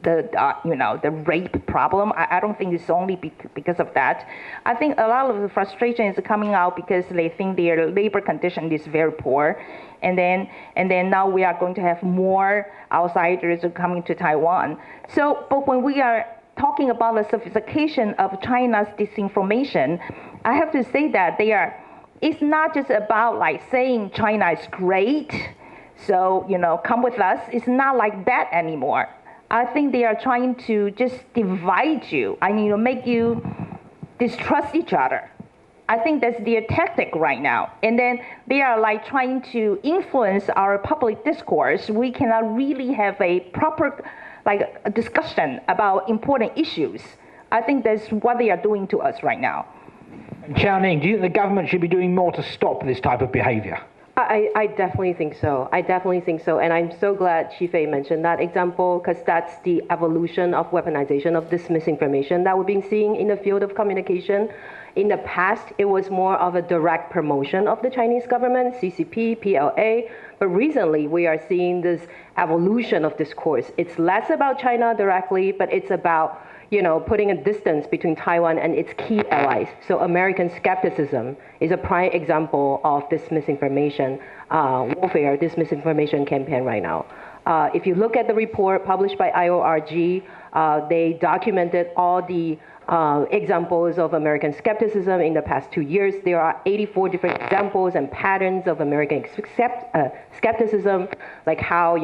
the rape problem. I don't think it's only because of that. I think a lot of the frustration is coming out because they think their labor condition is very poor, and then now we are going to have more outsiders coming to Taiwan. So, but when we are talking about the sophistication of China's disinformation, I have to say that it's not just about like saying China is great, so come with us. It's not like that anymore. I think they are trying to just divide you. Make you distrust each other. I think that's their tactic right now. And then they are like trying to influence our public discourse. We cannot really have a proper a discussion about important issues. I think that's what they are doing to us right now. Xiaoning, do you think the government should be doing more to stop this type of behavior? I definitely think so. And I'm so glad Xifei mentioned that example, because that's the evolution of weaponization of this misinformation that we've been seeing in the field of communication. In the past, it was more of a direct promotion of the Chinese government, CCP, PLA. But recently, we are seeing this evolution of discourse. It's less about China directly, but it's about putting a distance between Taiwan and its key allies. So American skepticism is a prime example of this misinformation warfare, this misinformation campaign right now. If you look at the report published by IORG, they documented all the examples of American skepticism in the past 2 years. There are 84 different examples and patterns of American skepticism, like how,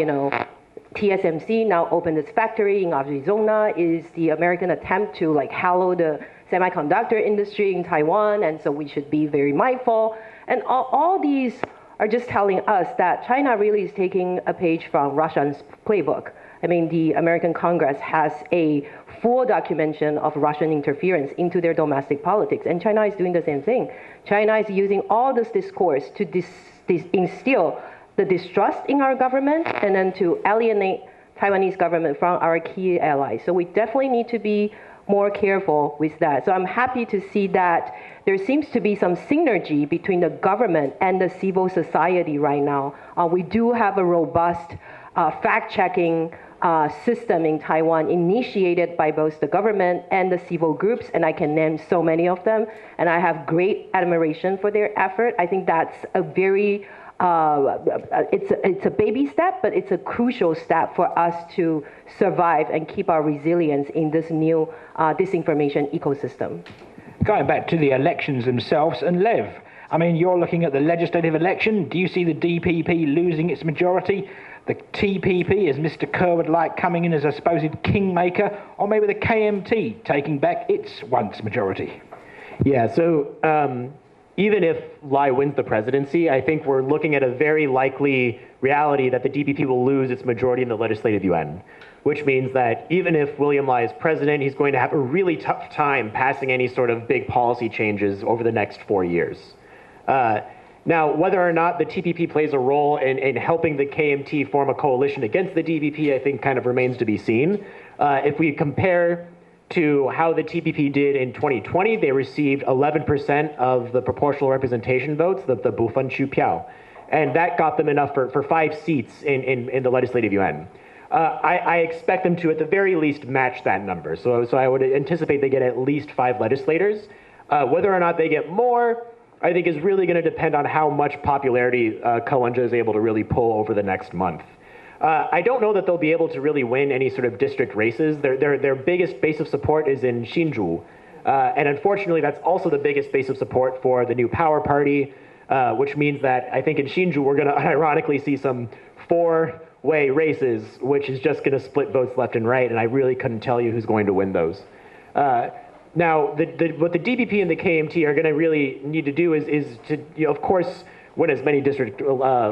TSMC now opened its factory in Arizona, is the American attempt to hallow the semiconductor industry in Taiwan, and so we should be very mindful. And all these are just telling us that China really is taking a page from Russia's playbook. I mean, the American Congress has a full documentation of Russian interference into their domestic politics, and China is doing the same thing. China is using all this discourse to instill the distrust in our government, and then to alienate Taiwanese government from our key allies. So we definitely need to be more careful with that. So I'm happy to see that there seems to be some synergy between the government and the civil society right now. We do have a robust fact-checking system in Taiwan initiated by both the government and the civil groups, and I can name so many of them, and I have great admiration for their effort. I think that's a very it's a baby step, but it's a crucial step for us to survive and keep our resilience in this new disinformation ecosystem. Going back to the elections themselves, and Lev, I mean, you're looking at the legislative election. Do you see the DPP losing its majority? The TPP, as Mr. Kerr would like, coming in as a supposed kingmaker, or maybe the KMT taking back its once majority? Yeah, so even if Lai wins the presidency, I think we're looking at a very likely reality that the DPP will lose its majority in the Legislative Yuan, which means that even if William Lai is president, he's going to have a really tough time passing any sort of big policy changes over the next 4 years. Now, whether or not the TPP plays a role in helping the KMT form a coalition against the DPP, I think kind of remains to be seen. If we compare to how the TPP did in 2020, they received 11% of the proportional representation votes, the Bufan Chu Piao. And that got them enough for 5 seats in the Legislative Yuan. I expect them to, at the very least, match that number. So I would anticipate they get at least 5 legislators. Whether or not they get more, I think is really going to depend on how much popularity Ko Wen-je is able to really pull over the next month. I don't know that they'll be able to really win any sort of district races. Their biggest base of support is in Hsinchu. And unfortunately, that's also the biggest base of support for the New Power Party, which means that I think in Hsinchu, we're going to ironically see some 4-way races, which is just going to split votes left and right. And I really couldn't tell you who's going to win those. Now, what the DPP and the KMT are going to really need to do is to, of course, win as many district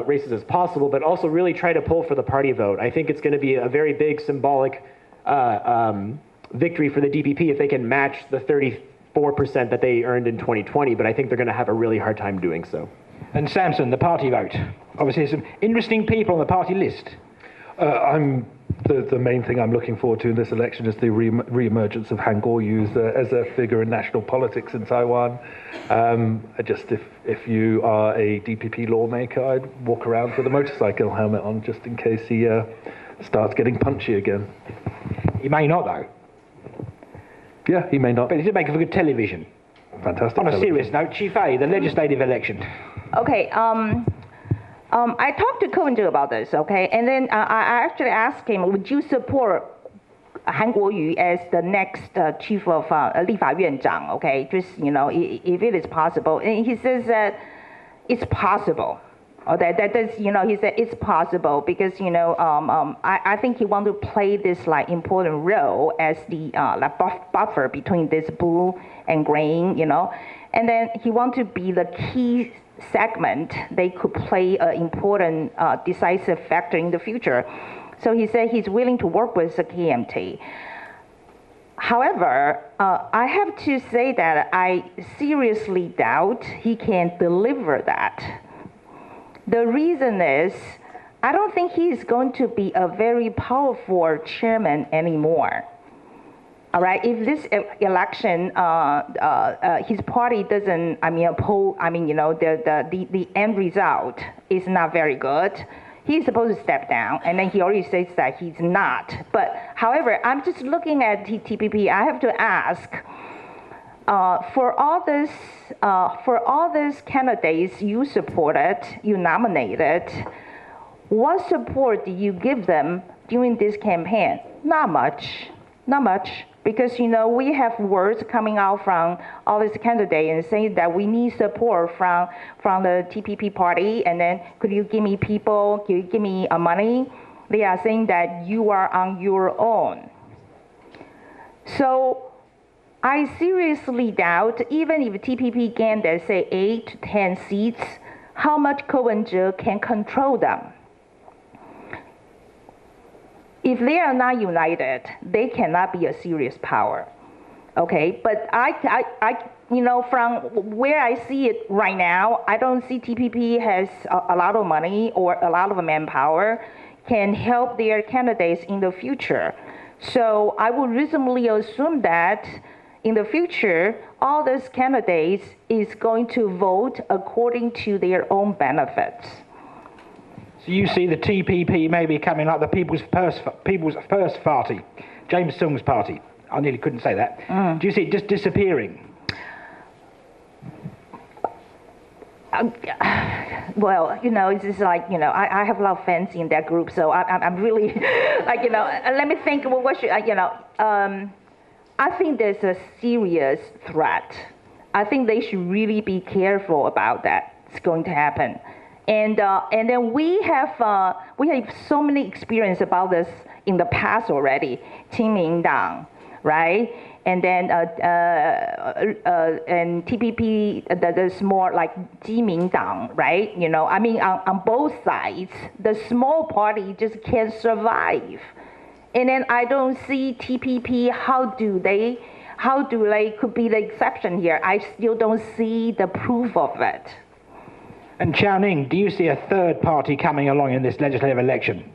races as possible, but also really try to pull for the party vote. I think it's going to be a very big symbolic victory for the DPP if they can match the 34% that they earned in 2020, but I think they're going to have a really hard time doing so. And Samson, the party vote. Obviously, some interesting people on the party list. The main thing I'm looking forward to in this election is the re-emergence of Han Kuo-yu as a figure in national politics in Taiwan. If you are a DPP lawmaker, I'd walk around with a motorcycle helmet on just in case he starts getting punchy again. He may not, though. Yeah, he may not. But he did make for good television. Fantastic. On a serious note, Chi-Fei, the legislative election. Okay. I talked to Ko Wen-je about this, okay, and then I actually asked him, would you support Han Kuo-yu as the next chief of 立法院长, okay, just, if it is possible. And he says that it's possible. Or that's, he said it's possible because, I think he wants to play this like important role as the like buffer between this blue and green, and then he wants to be the key segment. They could play an important decisive factor in the future. So he said he's willing to work with the KMT. However, I have to say that I seriously doubt he can deliver that. The reason is, I don't think he's going to be a very powerful chairman anymore. All right, if this election, his party doesn't, the end result is not very good, he's supposed to step down, and then he already says that he's not. But however, I'm just looking at TPP, I have to ask, for all these candidates you supported, you nominated, what support do you give them during this campaign? Not much, not much. Because, we have words coming out from all these candidates and saying that we need support from the TPP party, and then could you give me people, could you give me money? They are saying that you are on your own. So I seriously doubt, even if TPP gained, let's say, 8 to 10 seats, how much Ko Wen-je can control them. If they are not united, they cannot be a serious power, okay? But I from where I see it right now, I don't see TPP has a lot of money or a lot of manpower can help their candidates in the future. So I would reasonably assume that in the future, all these candidates is going to vote according to their own benefits. So you see the TPP maybe coming like the People's First Party, James Sung's party. I nearly couldn't say that. Do you see it just disappearing? Well, it's just like, I have a lot of fans in that group, so I'm really, like, let me think, well, what should I think there's a serious threat. I think they should really be careful about that. It's going to happen. And then we have so many experience about this in the past already. Qingming Dang, right? and then and TPP that's more like 基民党, right? You know, I mean, on both sides, the small party just can't survive. And then I don't see TPP. How do they could be the exception here? I still don't see the proof of it. And Xiaoning, do you see a third party coming along in this legislative election?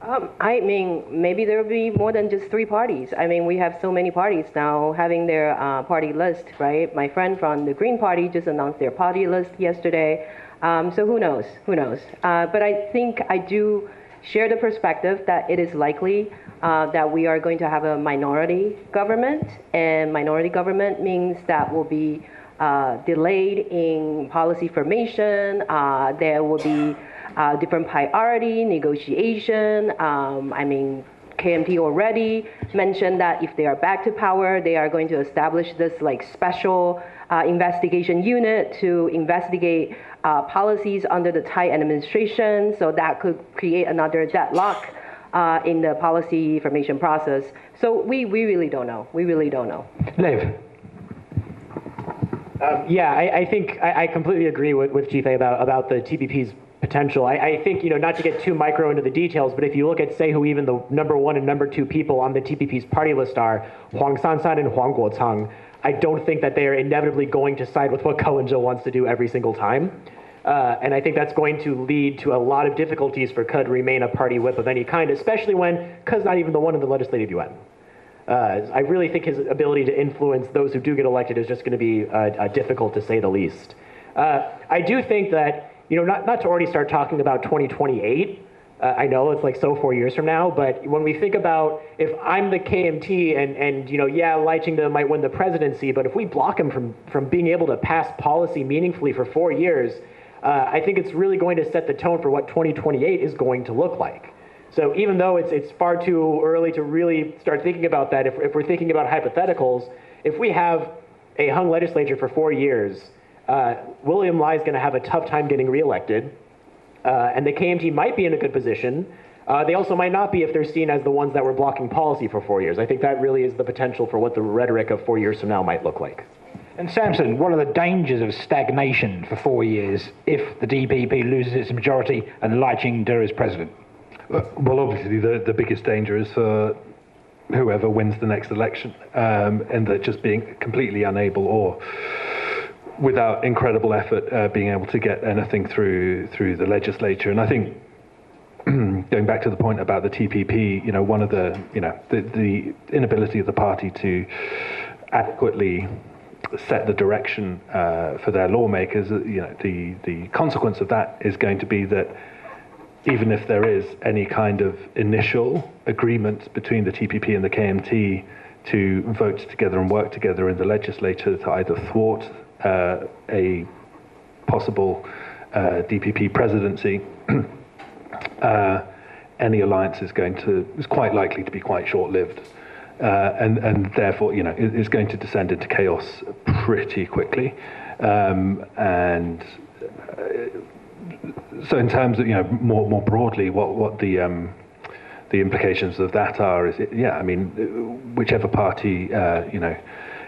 I mean, maybe there will be more than just 3 parties. I mean, we have so many parties now having their party list, right? My friend from the Green Party just announced their party list yesterday. So who knows? Who knows? But I think I do share the perspective that it is likely that we are going to have a minority government. And minority government means that will be delayed in policy formation. There will be different priority, negotiation. I mean, KMT already mentioned that if they are back to power, they are going to establish this like special investigation unit to investigate policies under the Thai administration. So that could create another deadlock in the policy formation process. So we really don't know. We really don't know. Lev. Yeah, I think I completely agree with Chief A about the TPP's potential. I think, you know, not to get too micro into the details, but if you look at, say, who even the number 1 and number 2 people on the TPP's party list are, Huang Sansan and Huang Guocang, I don't think that they are inevitably going to side with what Ko Wen-je wants to do every single time. And I think that's going to lead to a lot of difficulties for Ko to remain a party whip of any kind, especially when Ko's not even the one in the legislative yuan. I really think his ability to influence those who do get elected is just going to be difficult, to say the least. I do think that, you know, not to already start talking about 2028, I know it's like 4 years from now, but when we think about if I'm the KMT and you know, yeah, Lai Ching-te might win the presidency, but if we block him from being able to pass policy meaningfully for 4 years, I think it's really going to set the tone for what 2028 is going to look like. So even though it's far too early to really start thinking about that, if we're thinking about hypotheticals, if we have a hung legislature for 4 years, William Lai is going to have a tough time getting reelected, and the KMT might be in a good position. They also might not be if they're seen as the ones that were blocking policy for 4 years. I think that really is the potential for what the rhetoric of 4 years from now might look like. And Samson, what are the dangers of stagnation for 4 years if the DPP loses its majority and Lai Ching-te is president? Well, obviously, the biggest danger is for whoever wins the next election, and that just being completely unable or without incredible effort being able to get anything through the legislature. And I think going back to the point about the TPP, you know, one of the inability of the party to adequately set the direction for their lawmakers, you know, the consequence of that is going to be that even if there is any kind of initial agreement between the TPP and the KMT to vote together and work together in the legislature to either thwart a possible DPP presidency, any alliance is quite likely to be quite short-lived, and therefore, you know, is going to descend into chaos pretty quickly, and. So in terms of, you know, more broadly, what the implications of that are is, I mean, whichever party, you know,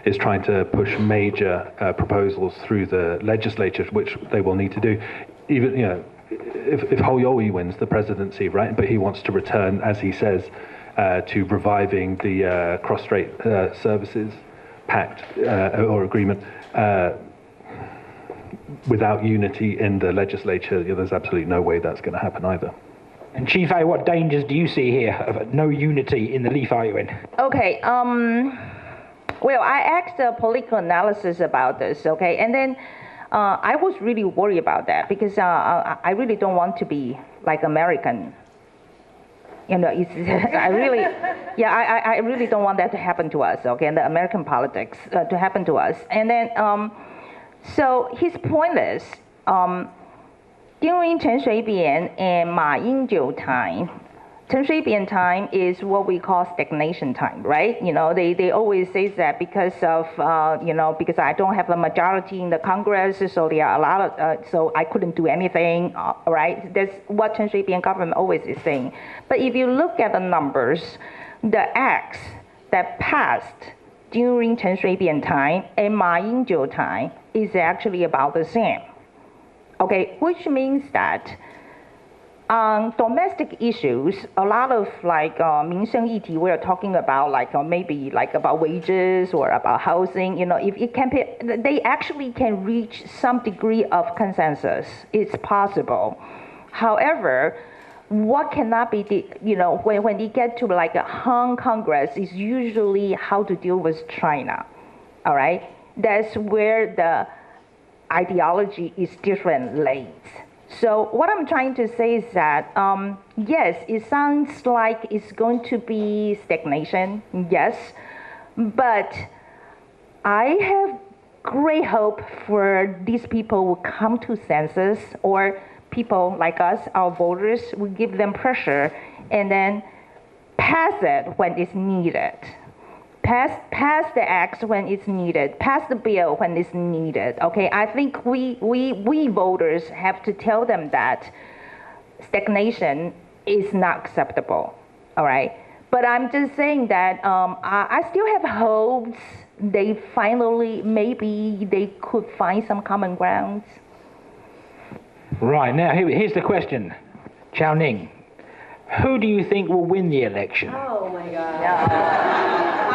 is trying to push major proposals through the legislature, which they will need to do, even, you know, if Ho Yo-i wins the presidency, right, but he wants to return, as he says, to reviving the cross-strait services pact or agreement, without unity in the legislature, you know, there's absolutely no way that's going to happen either. And Chief A, what dangers do you see here of no unity in the Leaf Island? Okay, well, I asked a political analysis about this, okay, and then I was really worried about that because I really don't want to be like American. You know, I really don't want that to happen to us, okay, and the American politics to happen to us. And then, so his point is, during Chen Shui-bian and Ma Ying-jeou time, Chen Shui-bian time is what we call stagnation time, right? You know, they always say that because of, you know, because I don't have a majority in the Congress, so there are a lot of, so I couldn't do anything, right? That's what Chen Shui-bian government always is saying. But if you look at the numbers, the acts that passed during Chen Shui-bian time and Ma Ying-jeou time is actually about the same. Okay, which means that on domestic issues, a lot of like 民生议题 we're talking about like maybe like about wages or about housing, you know, if it can be, they actually can reach some degree of consensus. It's possible. However, what cannot be, you know, when you get to like a Hong Congress is usually how to deal with China, all right? That's where the ideology is different lays. So what I'm trying to say is that, yes, it sounds like it's going to be stagnation, yes, but I have great hope for these people will come to sensus, or people like us, our voters, will give them pressure and then pass it when it's needed. Pass the acts when it's needed. Pass the bill when it's needed. Okay, I think we voters have to tell them that stagnation is not acceptable. All right, but I'm just saying that I still have hopes. They finally, maybe they could find some common grounds. Right, now here's the question. Chao Ning, who do you think will win the election? Oh my God.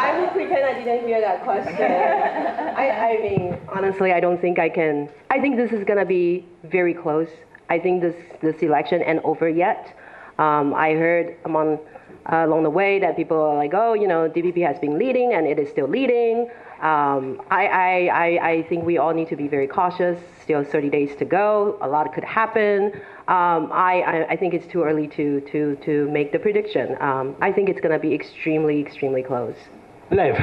I will pretend I didn't hear that question. I mean, honestly, I don't think I can. I think this is going to be very close. I think this election ain't over yet. I heard along the way that people are like, oh, you know, DPP has been leading and it is still leading. I think we all need to be very cautious. Still 30 days to go. A lot could happen. I think it's too early to make the prediction. I think it's going to be extremely, extremely close. Lev.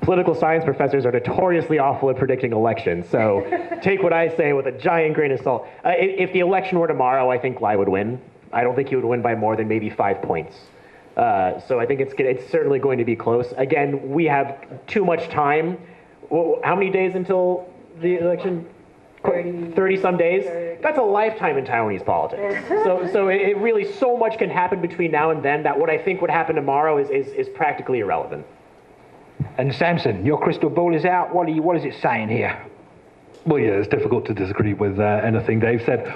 Political science professors are notoriously awful at predicting elections, so take what I say with a giant grain of salt. If the election were tomorrow, I think Lai would win. I don't think he would win by more than maybe 5 points. So I think it's certainly going to be close. Again, we have too much time. Well, how many days until the election? 30 some days. 30. That's a lifetime in Taiwanese politics. So it really, so much can happen between now and then that what I think would happen tomorrow is practically irrelevant. And Samson, your crystal ball is out. What is it saying here? Well, yeah, it's difficult to disagree with anything Dave said.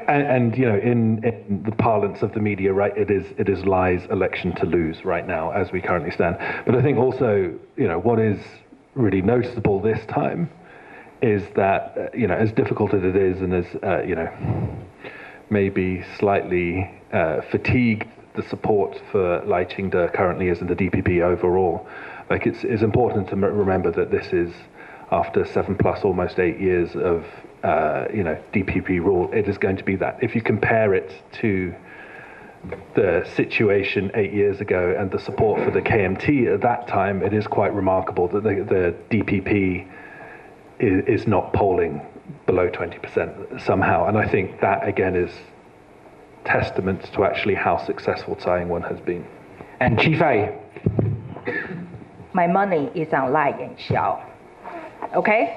And you know, in the parlance of the media, right, it is Lai's election to lose right now as we currently stand. But I think also, you know, what is really noticeable this time is that, you know, as difficult as it is and as, you know, maybe slightly fatigued the support for Lai Ching-te currently is in the DPP overall, like it's important to remember that this is after 7+ almost 8 years of, you know, DPP rule. It is going to be that. If you compare it to the situation 8 years ago and the support for the KMT at that time, it is quite remarkable that the DPP is not polling below 20% somehow. And I think that, again, is testament to actually how successful Tsai Ing-wen has been. And Chi-Fei? My money is on Lai and Xiao. Okay?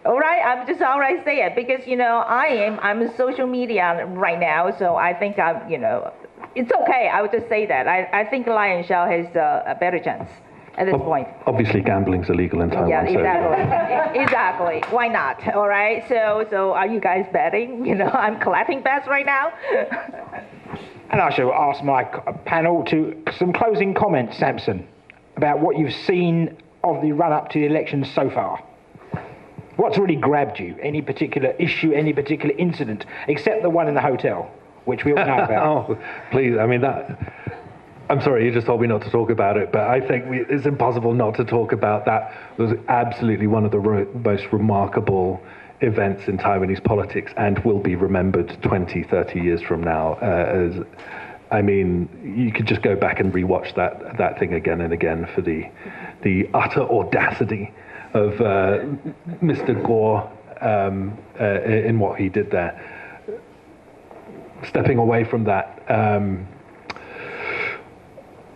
All right, I'm just outright say it because, you know, I'm in social media right now, so I think you know, it's okay. I would just say that. I think Lai and Xiao has a better chance at this point. Obviously, gambling's illegal in Taiwan. Yeah, exactly. Exactly. Why not? All right. So are you guys betting? You know, I'm collecting bets right now. And I shall ask my panel to some closing comments, Samson, about what you've seen of the run-up to the election so far. What's really grabbed you? Any particular issue, any particular incident, except the one in the hotel, which we all know about? Oh, please. I mean, that... I'm sorry, you just told me not to talk about it, but I think it's impossible not to talk about that. It was absolutely one of the most remarkable events in Taiwanese politics and will be remembered 20, 30 years from now. I mean, you could just go back and rewatch that thing again and again for the utter audacity of Mr. Guo in what he did there. Stepping away from that,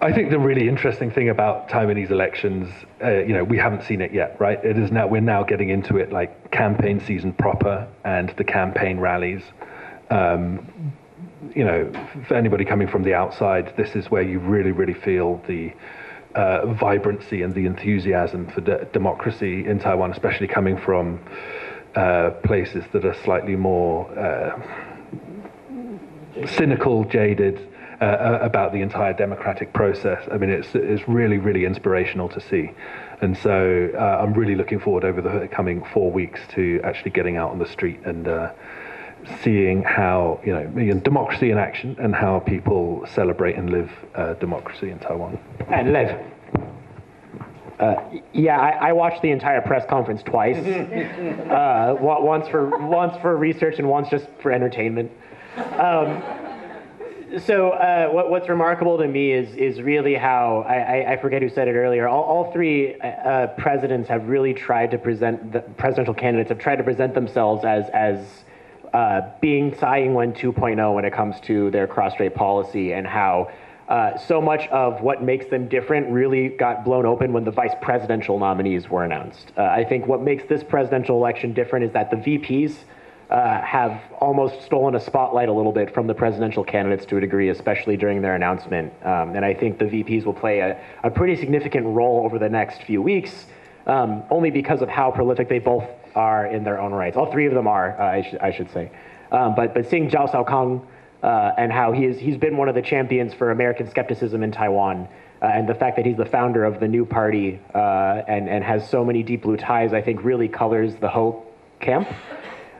I think the really interesting thing about Taiwanese elections, you know, we haven't seen it yet, right? It is now, we're now getting into it like campaign season proper and the campaign rallies. You know, for anybody coming from the outside, this is where you really, really feel the vibrancy and the enthusiasm for democracy in Taiwan, especially coming from places that are slightly more cynical, jaded about the entire democratic process. I mean, it's really, really inspirational to see. And so I'm really looking forward over the coming 4 weeks to actually getting out on the street and seeing how, democracy in action and how people celebrate and live democracy in Taiwan. And Lev. Yeah, I watched the entire press conference twice. Once for research and once just for entertainment. So what's remarkable to me is really how, I forget who said it earlier, all three presidents have really tried to present, the presidential candidates have tried to present themselves as being Tsai Ing-wen 2.0 when it comes to their cross-strait policy, and how so much of what makes them different really got blown open when the vice presidential nominees were announced. I think what makes this presidential election different is that the VPs have almost stolen a spotlight a little bit from the presidential candidates to a degree, especially during their announcement. And I think the VPs will play a pretty significant role over the next few weeks, only because of how prolific they both are in their own rights. All three of them are, I should say. But seeing Zhao Xiaokang and how he's been one of the champions for American skepticism in Taiwan, and the fact that he's the founder of the new party and has so many deep blue ties, I think really colors the Ho camp.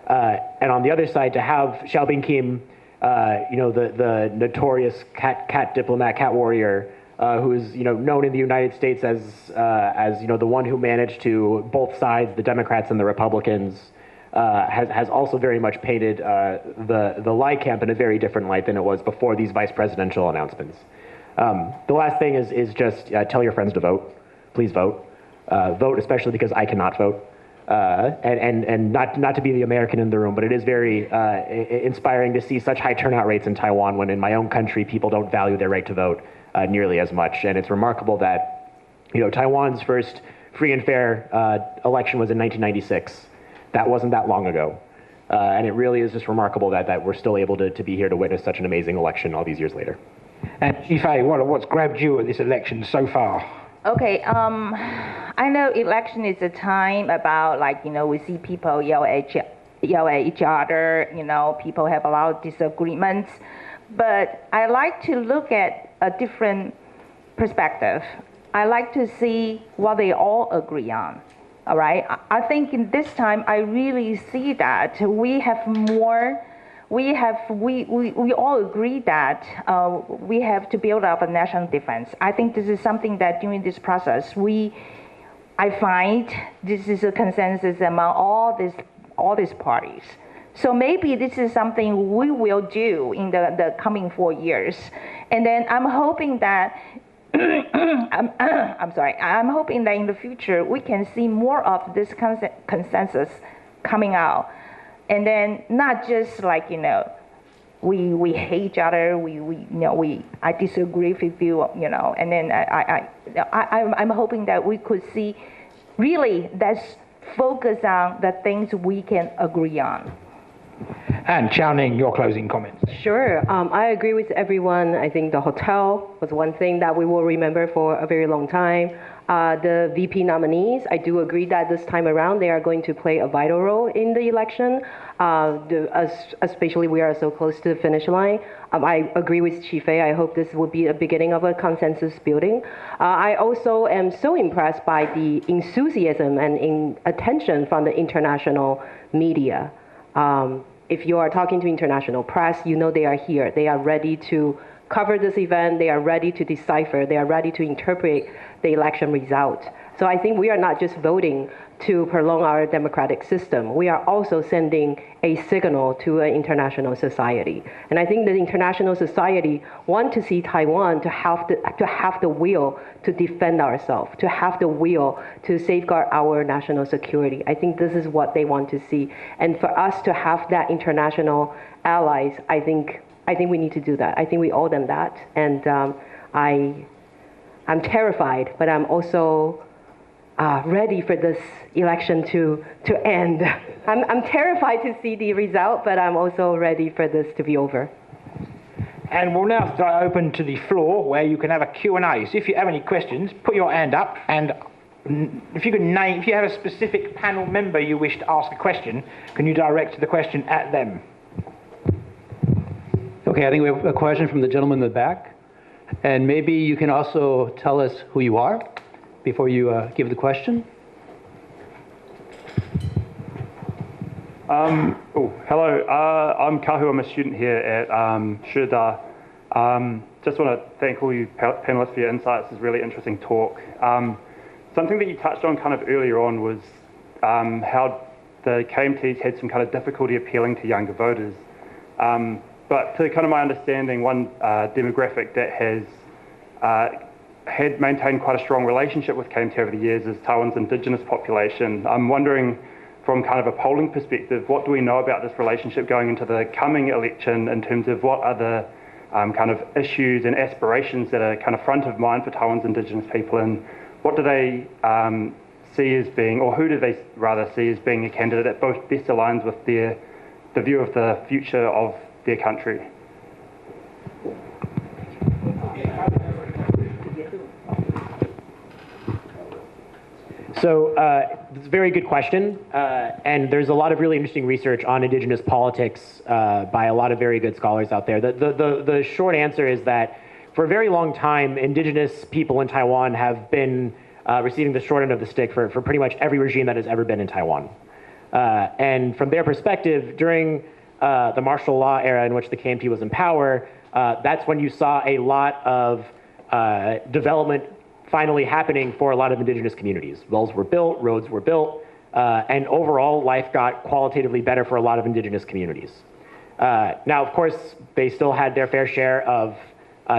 And on the other side, to have Xiaobin Kim, the notorious cat diplomat, cat warrior, who is known in the United States as the one who managed to both sides, the Democrats and the Republicans, has also very much painted the Lai camp in a very different light than it was before these vice presidential announcements. The last thing is just tell your friends to vote. Please vote. Vote, especially because I cannot vote. And not to be the American in the room, but it is very inspiring to see such high turnout rates in Taiwan when in my own country people don't value their right to vote nearly as much. And it's remarkable that Taiwan's first free and fair election was in 1996. That wasn't that long ago. And it really is just remarkable that we're still able to be here to witness such an amazing election all these years later. And Xifei, what's grabbed you at this election so far? Okay, I know election is a time about we see people yell at each other, people have a lot of disagreements, but I like to look at a different perspective. I like to see what they all agree on, all right? I think in this time, I really see that we have more. We all agree that we have to build up a national defense. I think this is something that during this process, I find this is a consensus among all these parties. So maybe this is something we will do in the coming 4 years. And then I'm hoping that, I'm hoping that in the future, we can see more of this consensus coming out. And then not just we hate each other, I disagree with you, and then I'm hoping that we could see really let's focus on the things we can agree on. And Xiaoning, your closing comments. Sure. I agree with everyone. I think the hotel was one thing that we will remember for a very long time. The VP nominees, I do agree that this time around they are going to play a vital role in the election, especially we are so close to the finish line. I agree with Xifei. I hope this will be a beginning of a consensus building. I also am so impressed by the enthusiasm and attention from the international media. If you are talking to international press, they are here. They are ready to cover this event. They are ready to decipher. They are ready to interpret the election result. So I think we are not just voting to prolong our democratic system. We are also sending a signal to an international society. And I think the international society want to see Taiwan to have the will to defend ourselves, to have the will to safeguard our national security. I think this is what they want to see. And for us to have that international allies, I think we need to do that. I think we owe them that. And I'm terrified, but I'm also ready for this election to end. I'm terrified to see the result, but I'm also ready for this to be over. And we'll now start open to the floor where you can have a Q&A. So if you have any questions, put your hand up, and if you have a specific panel member you wish to ask a question, can you direct the question at them? Okay, I think we have a question from the gentleman in the back. And maybe you can also tell us who you are before you give the question. Hello. I'm Kahu. I'm a student here at Shida. Just want to thank all you panelists for your insights. It's a really interesting talk. Something that you touched on kind of earlier on was how the KMT's had some kind of difficulty appealing to younger voters. But to kind of my understanding, one demographic that has had maintained quite a strong relationship with KMT over the years is Taiwan's indigenous population. I'm wondering, from kind of a polling perspective, what do we know about this relationship going into the coming election in terms of what are the kind of issues and aspirations that are kind of front of mind for Taiwan's indigenous people, and what do they see as being, or who do they rather see as being a candidate that both best aligns with the view of the future of their country? So it's a very good question, and there's a lot of really interesting research on indigenous politics by a lot of very good scholars out there. The short answer is that for a very long time, indigenous people in Taiwan have been receiving the short end of the stick for pretty much every regime that has ever been in Taiwan. And from their perspective, during the martial law era in which the KMT was in power, that's when you saw a lot of development finally happening for a lot of indigenous communities. Wells were built, roads were built, and overall life got qualitatively better for a lot of indigenous communities. Now, of course, they still had their fair share of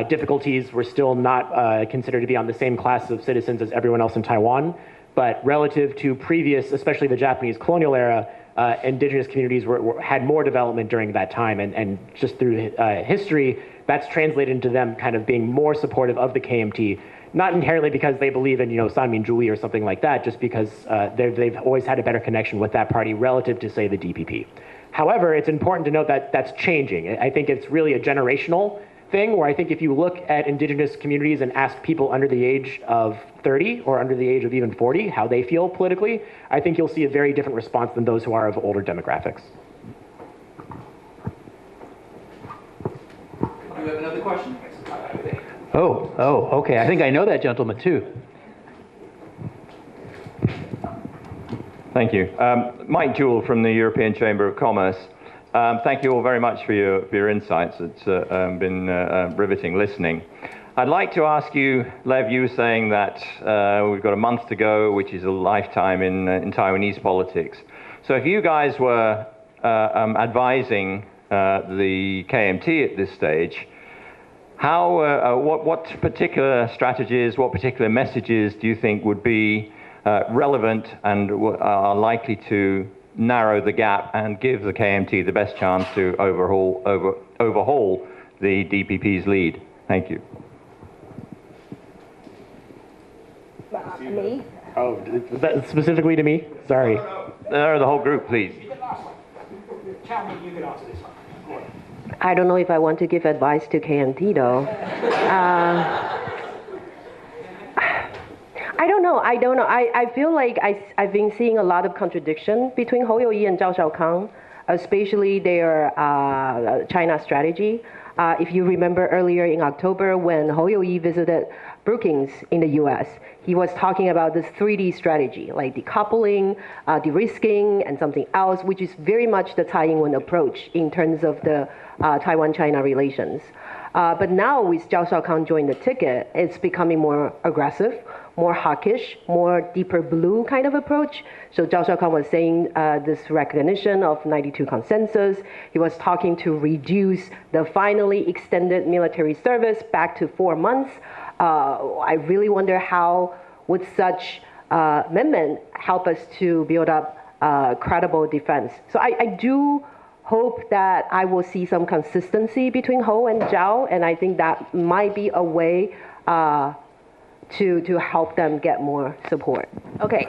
difficulties, were still not considered to be on the same class of citizens as everyone else in Taiwan, but relative to previous, especially the Japanese colonial era, indigenous communities had more development during that time, and just through history, that's translated into them kind of being more supportive of the KMT, not inherently because they believe in, Sanminjuyi or something like that, just because they've always had a better connection with that party relative to, say, the DPP. However, it's important to note that that's changing. I think it's really a generational thing, where I think if you look at indigenous communities and ask people under the age of 30 or under the age of even 40 how they feel politically, I think you'll see a very different response than those who are of older demographics. Do you have another question? Oh, okay. I think I know that gentleman too. Thank you. Mike Jewell from the European Chamber of Commerce. Thank you all very much for your insights. It's been riveting listening. I'd like to ask you, Lev, you were saying that we've got a month to go, which is a lifetime in Taiwanese politics. So if you guys were advising the KMT at this stage, what particular strategies, what particular messages do you think would be relevant and are likely to narrow the gap and give the KMT the best chance to overhaul the DPP's lead? Thank you. Me? Oh, is that specifically to me? Sorry. No, the whole group, please. Tell me, you can answer this one. I don't know if I want to give advice to KMT though. I don't know. I feel like I've been seeing a lot of contradiction between Hou You-yi and Zhao Xiaokang, especially their China strategy. If you remember earlier in October when Hou You-yi visited Brookings in the US, he was talking about this 3D strategy, like decoupling, de-risking, and something else, which is very much the Tsai Ing-wen approach in terms of the Taiwan-China relations. But now with Zhao Xiaokang joining the ticket, it's becoming more aggressive, more hawkish, more deeper blue kind of approach. So Zhao Xiaokang was saying this recognition of 92 consensus. He was talking to reduce the finally extended military service back to 4 months. I really wonder how would such amendment help us to build up credible defense. So I do hope that I will see some consistency between Hou and Zhao, and I think that might be a way to help them get more support. Okay.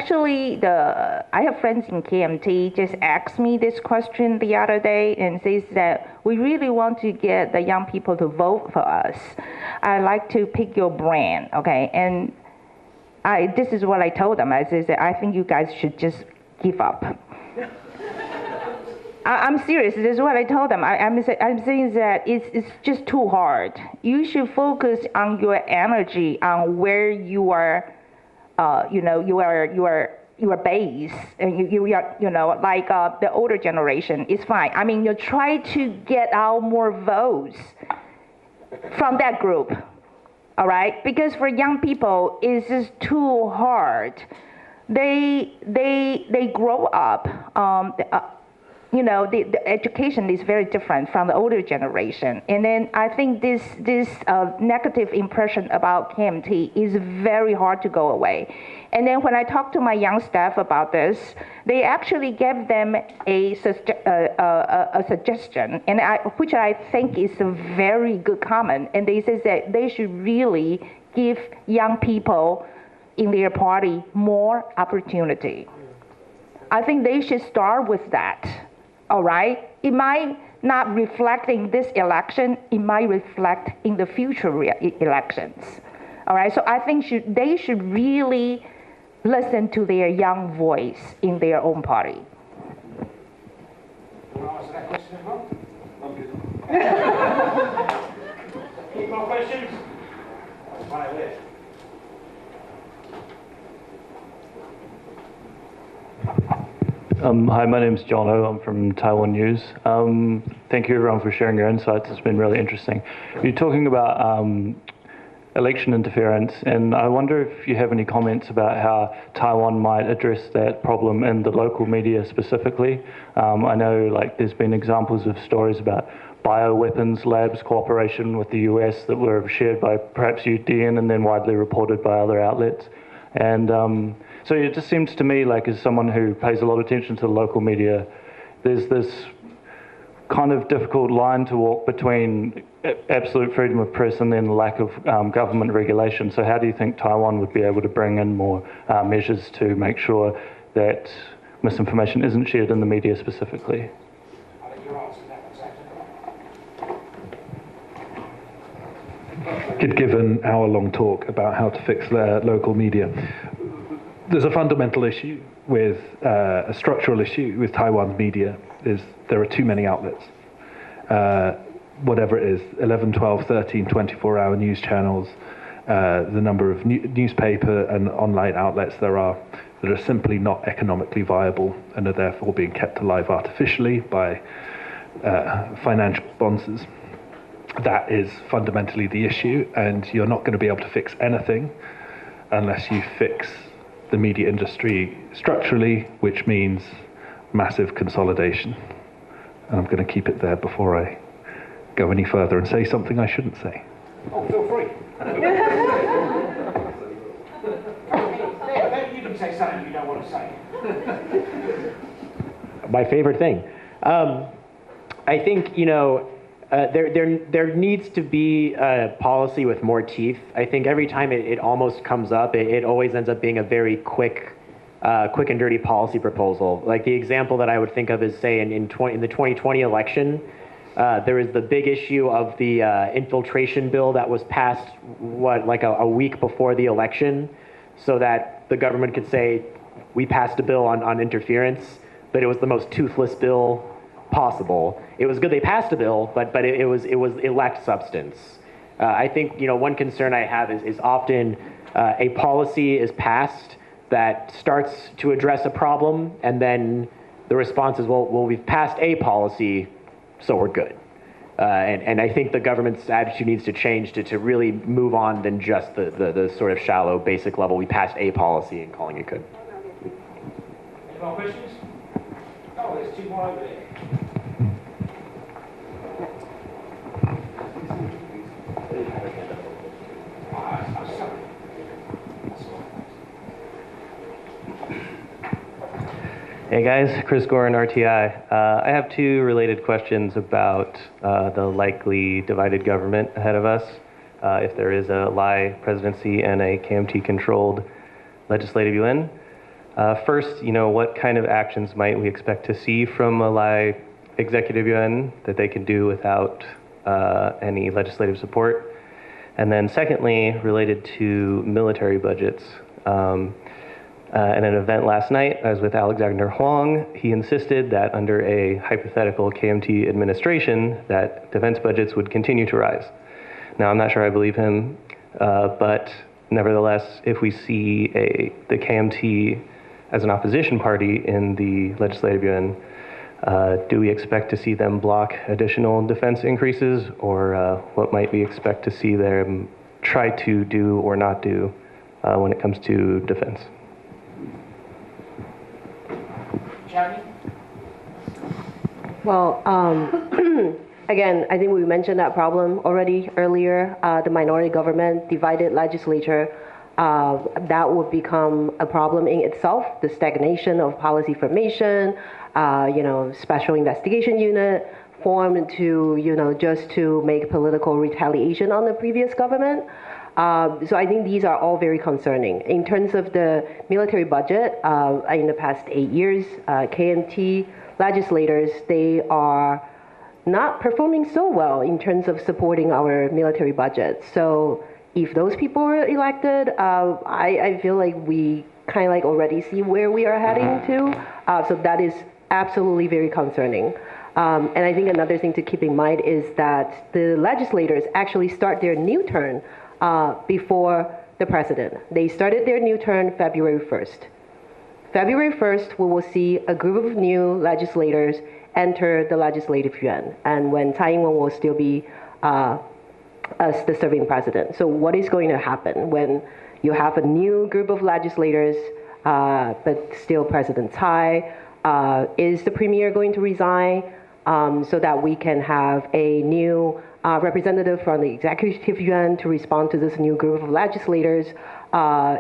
actually, I have friends in KMT just asked me this question the other day and says that we really want to get the young people to vote for us. I'd like to pick your brand, okay? And this is what I told them. I said, I think you guys should just give up. I'm serious. This is what I told them. I'm saying that it's just too hard. You should focus on your energy on where you are, your base, and you are, like the older generation is fine. I mean, you try to get out more votes from that group, all right? Because for young people, it's just too hard. They grow up. The education is very different from the older generation. And then I think this negative impression about KMT is very hard to go away. And then when I talk to my young staff about this, they actually gave them a suggestion, and which I think is a very good comment. And they said that they should really give young people in their party more opportunity. I think they should start with that. All right, it might not reflect in this election, it might reflect in the future elections. All right, so I think they should really listen to their young voice in their own party. Any more questions? Hi, my name's John O. I'm from Taiwan News. Thank you everyone for sharing your insights. It's been really interesting. You're talking about election interference, and I wonder if you have any comments about how Taiwan might address that problem in the local media specifically. I know there's been examples of stories about bioweapons labs cooperation with the US that were shared by perhaps UDN and then widely reported by other outlets. And so it just seems to me as someone who pays a lot of attention to the local media, there's this kind of difficult line to walk between absolute freedom of press and then lack of government regulation. So how do you think Taiwan would be able to bring in more measures to make sure that misinformation isn't shared in the media specifically? Could give an hour-long talk about how to fix their local media. There's a fundamental issue with a structural issue with Taiwan's media is there are too many outlets. Whatever it is, 11, 12, 13, 24-hour news channels, the number of newspaper and online outlets there are that are simply not economically viable and are therefore being kept alive artificially by financial sponsors. That is fundamentally the issue, and you're not going to be able to fix anything unless you fix the media industry structurally, which means massive consolidation. And I'm going to keep it there before I go any further and say something I shouldn't say. Oh, feel free. You can say something you don't want to say. My favorite thing. I think, there needs to be a policy with more teeth. I think every time it almost comes up, it always ends up being a very quick and dirty policy proposal. Like the example that I would think of is, say, in the 2020 election, there was the big issue of the infiltration bill that was passed, a week before the election, so that the government could say, we passed a bill on interference, but it was the most toothless bill possible. It was good they passed a bill, but it lacked substance. I think one concern I have is often a policy is passed that starts to address a problem, and then the response is, well, we've passed a policy, so we're good. And I think the government's attitude needs to change to really move on than just the sort of shallow, basic level. We passed a policy and calling it good. Any more questions? Oh, there's two more over there. Hey guys, Chris Gorin, RTI. I have two related questions about the likely divided government ahead of us. If there is a Lai presidency and a KMT-controlled legislative UN. First, what kind of actions might we expect to see from a Lai executive yuan that they can do without any legislative support? And then secondly, related to military budgets. At an event last night, I was with Alexander Huang. He insisted that under a hypothetical KMT administration, that defense budgets would continue to rise. Now, I'm not sure I believe him, but nevertheless, if we see the KMT as an opposition party in the legislative yuan, do we expect to see them block additional defense increases, or what might we expect to see them try to do or not do when it comes to defense? Well, again, I think we mentioned that problem already earlier. The minority government, divided legislature, that would become a problem in itself. The stagnation of policy formation, special investigation unit formed to, just to make political retaliation on the previous government. So I think these are all very concerning. In terms of the military budget, in the past 8 years, KMT legislators, they are not performing so well in terms of supporting our military budget. So if those people are elected, I feel like we kind of like already see where we are heading to. So that is absolutely very concerning. And I think another thing to keep in mind is that the legislators actually start their new term before the president. They started their new term February 1st. February 1st, we will see a group of new legislators enter the legislative yuan, and when Taiwan will still be as the serving president. So what is going to happen when you have a new group of legislators, but still President Tsai? Is the premier going to resign so that we can have a new representative from the executive yuan to respond to this new group of legislators?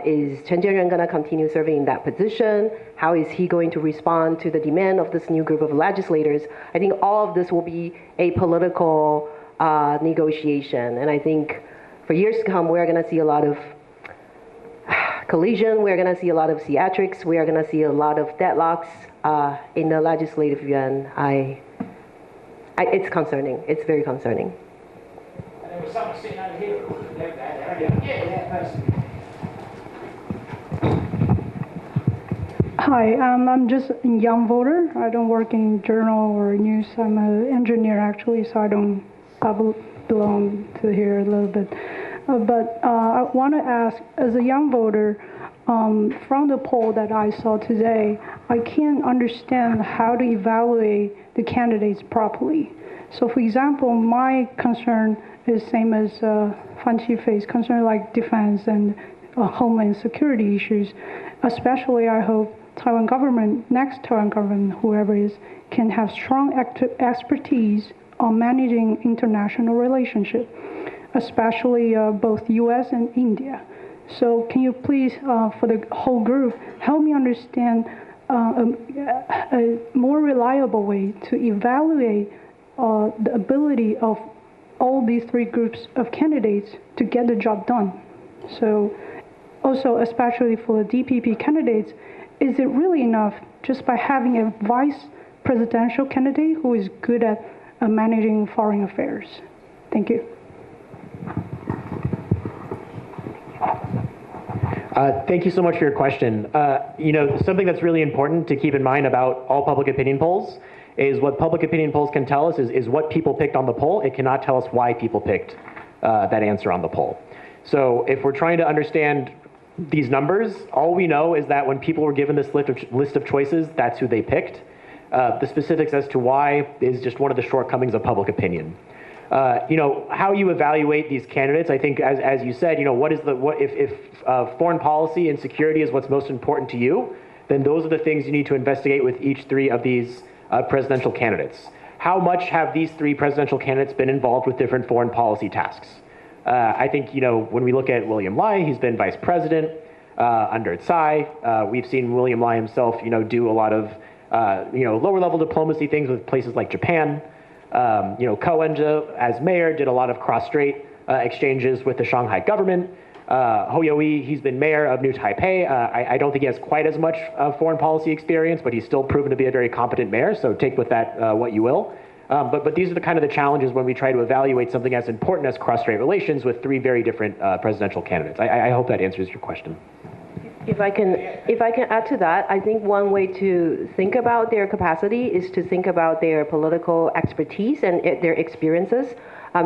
Is Chen Jianren going to continue serving in that position? How is he going to respond to the demand of this new group of legislators? I think all of this will be a political negotiation. And I think for years to come, we're going to see a lot of collision. We're going to see a lot of theatrics. We are going to see a lot of deadlocks in the legislative yuan. It's concerning. It's very concerning. There was someone sitting over here. Yeah, Hi, I'm just a young voter. I don't work in journal or news. I'm an engineer actually, so I belong to here a little bit. But I want to ask, as a young voter, from the poll that I saw today, I can't understand how to evaluate the candidates properly. So for example, my concern is same as Fanchi Fei's concern, like defense and homeland security issues. Especially, I hope Taiwan government, next Taiwan government, whoever is, can have strong expertise on managing international relationship, especially both U.S. and India. So can you please, for the whole group, help me understand a more reliable way to evaluate the ability of all these three groups of candidates to get the job done? So also, especially for the DPP candidates, is it really enough just by having a vice presidential candidate who is good at managing foreign affairs? Thank you. Thank you so much for your question. Something that's really important to keep in mind about all public opinion polls is what public opinion polls can tell us is what people picked on the poll. It cannot tell us why people picked that answer on the poll. So if we're trying to understand these numbers, all we know is that when people were given this list of choices, that's who they picked. The specifics as to why is just one of the shortcomings of public opinion. How you evaluate these candidates, I think, as you said, if foreign policy and security is what's most important to you, then those are the things you need to investigate with each three of these presidential candidates. How much have these three presidential candidates been involved with different foreign policy tasks? I think, when we look at William Lai, he's been vice president under Tsai. We've seen William Lai himself, do a lot of, lower level diplomacy things with places like Japan. Ko Wen-je, as mayor, did a lot of cross-strait exchanges with the Shanghai government. Hou, he's been mayor of New Taipei. I don't think he has quite as much foreign policy experience, but he's still proven to be a very competent mayor, so take with that what you will. But these are the kind of the challenges when we try to evaluate something as important as cross-strait relations with three very different presidential candidates. I hope that answers your question. If I can add to that, I think one way to think about their capacity is to think about their political expertise and their experiences.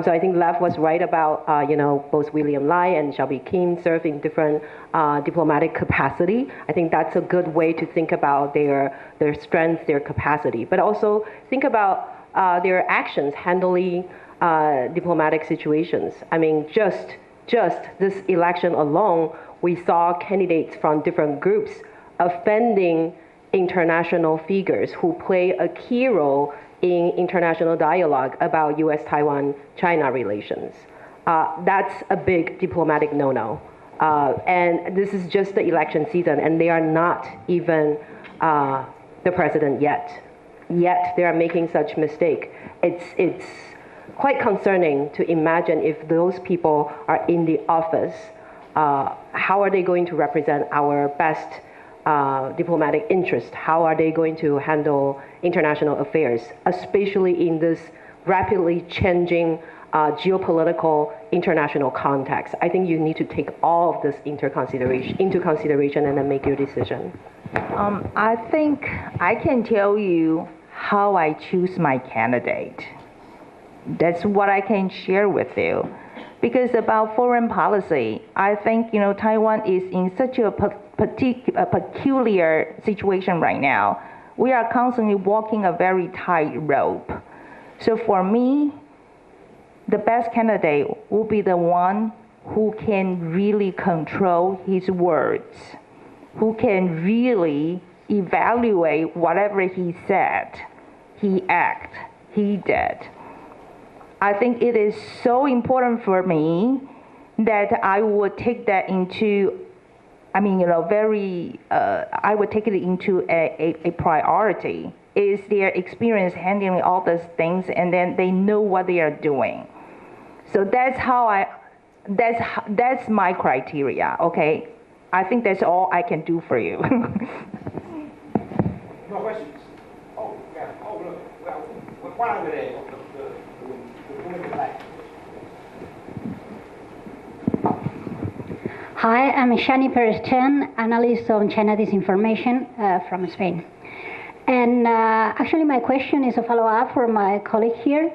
So I think Lev was right about, both William Lai and Shelby Kim serve in different diplomatic capacity. I think that's a good way to think about their strengths, their capacity, but also think about their actions handling diplomatic situations. I mean, just this election alone, we saw candidates from different groups offending international figures who play a key role in international dialogue about U.S.-Taiwan-China relations. That's a big diplomatic no-no. And this is just the election season, and they are not even the president yet. Yet they are making such mistake. It's quite concerning to imagine if those people are in the office, how are they going to represent our best diplomatic interest? How are they going to handle international affairs, especially in this rapidly changing geopolitical international context? I think you need to take all of this into consideration and then make your decision. I think I can tell you how I choose my candidate. That's what I can share with you. Because about foreign policy, I think, Taiwan is in such a peculiar situation right now. We are constantly walking a very tight rope. So for me, the best candidate will be the one who can really control his words, who can really evaluate whatever he said, he acted, he did. I think it is so important for me that I would take that into, I would take it into a priority. Is their experience handling all those things, and then they know what they are doing. So that's my criteria, okay? I think that's all I can do for you. No questions? Oh, yeah. Oh, look. Well, why over there? Hi, I'm Shani Perez-Chen, analyst on China disinformation from Spain. And actually my question is a follow-up for my colleague here.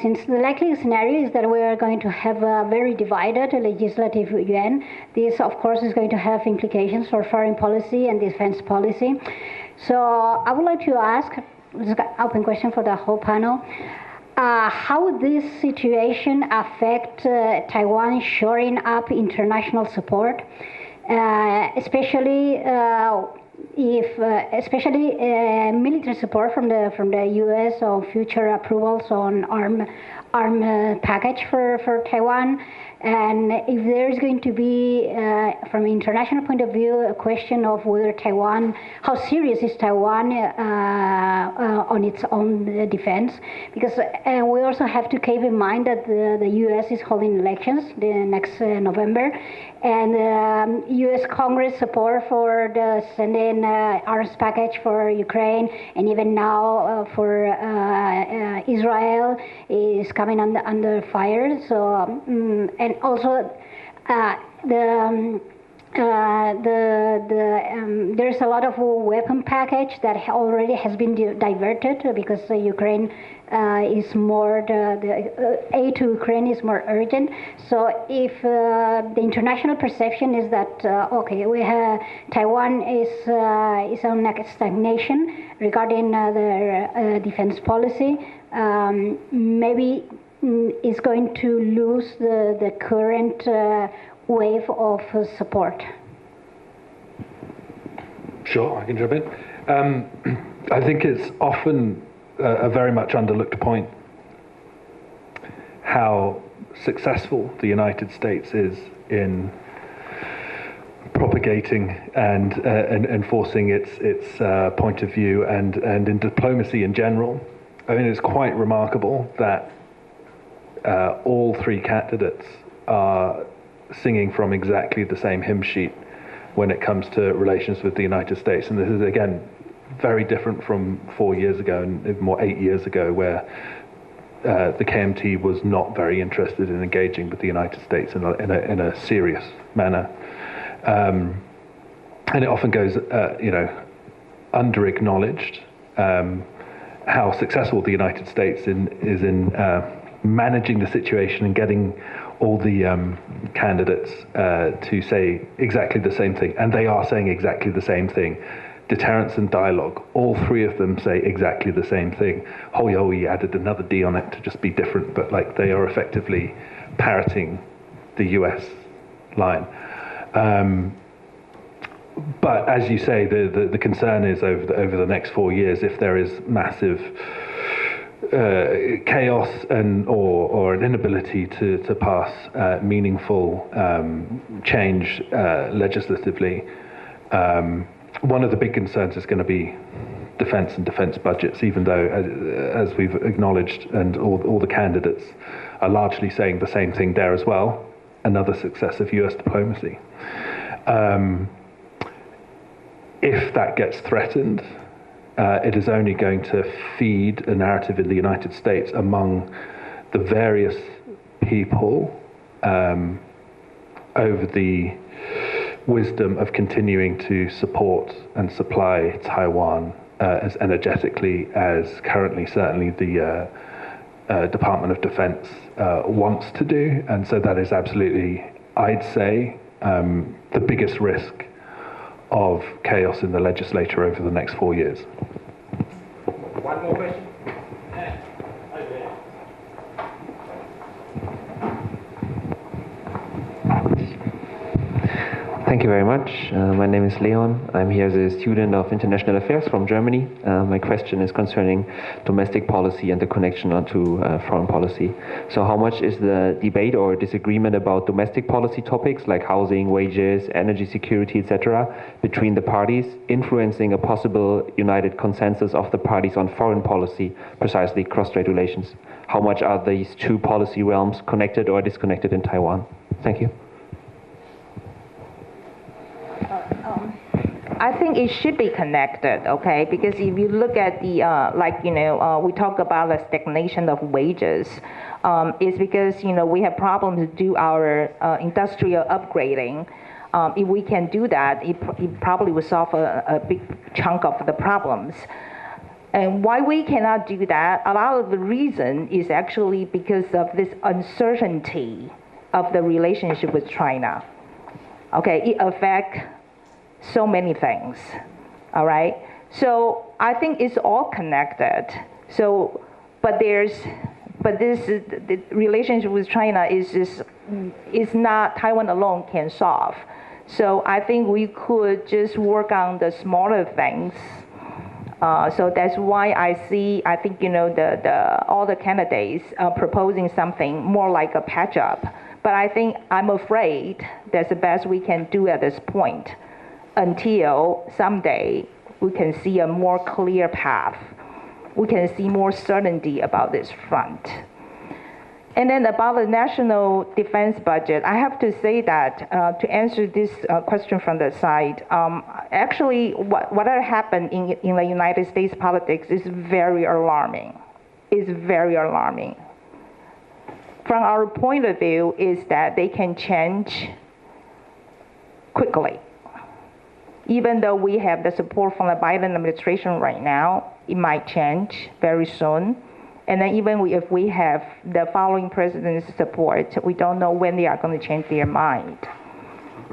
Since the likely scenario is that we are going to have a very divided legislative yuan, this of course is going to have implications for foreign policy and defense policy. So I would like to ask, this is an open question for the whole panel, how would this situation affect Taiwan shoring up international support, especially military support from the U.S. on future approvals on arm package for Taiwan, and if there is going to be, from an international point of view, a question of whether Taiwan, how serious is Taiwan on its own defense, because we also have to keep in mind that the U.S. is holding elections the next November, and U.S. Congress support for the sending arms package for Ukraine, and even now for Israel is coming under fire. So and also there's a lot of weapon package that already has been diverted because Ukraine is more the aid to Ukraine is more urgent. So if the international perception is that we have Taiwan is on stagnation regarding their defense policy, maybe is going to lose the current wave of support. Sure, I can jump in. I think it's often a very much underlooked point how successful the United States is in propagating and enforcing its point of view and in diplomacy in general. I mean, it's quite remarkable that all three candidates are singing from exactly the same hymn sheet when it comes to relations with the United States. And this is, again, very different from 4 years ago and even more 8 years ago, where the KMT was not very interested in engaging with the United States in a serious manner. And it often goes, under-acknowledged how successful the United States is in managing the situation and getting all the candidates to say exactly the same thing. And they are saying exactly the same thing. Deterrence and dialogue, all three of them say exactly the same thing. Hoyoi added another D on it to just be different, but like they are effectively parroting the US line. But as you say, the concern is over the next 4 years, if there is massive chaos or an inability to pass meaningful change legislatively, one of the big concerns is going to be defense and defense budgets, even though, as we've acknowledged, and all the candidates are largely saying the same thing there as well, another success of US diplomacy. If that gets threatened, it is only going to feed a narrative in the United States among the various people over the wisdom of continuing to support and supply Taiwan as energetically as currently certainly the Department of Defense wants to do. And so that is absolutely, I'd say, the biggest risk of chaos in the legislature over the next 4 years. One more question. Thank you very much. My name is Leon. I'm here as a student of international affairs from Germany. My question is concerning domestic policy and the connection onto foreign policy. So how much is the debate or disagreement about domestic policy topics like housing, wages, energy security, etc., between the parties influencing a possible united consensus of the parties on foreign policy, precisely cross-strait relations? How much are these two policy realms connected or disconnected in Taiwan? Thank you. I think it should be connected, okay? Because if you look at the, we talk about the stagnation of wages, it's because, we have problems to do our industrial upgrading. If we can do that, it probably will solve a big chunk of the problems. And why we cannot do that, a lot of the reason is actually because of this uncertainty of the relationship with China. Okay, it affects so many things, all right? So I think it's all connected. So, but the relationship with China is not Taiwan alone can solve. So I think we could just work on the smaller things. So that's why I think all the candidates are proposing something more like a patch up. But I'm afraid that's the best we can do at this point, until someday we can see a more clear path. We can see more certainty about this front. And then about the national defense budget, I have to say that to answer this question from the side, actually what happened in the United States politics is very alarming. It's very alarming. From our point of view is that they can change quickly. Even though we have the support from the Biden administration right now, it might change very soon. And then even if we have the following president's support, we don't know when they are going to change their mind.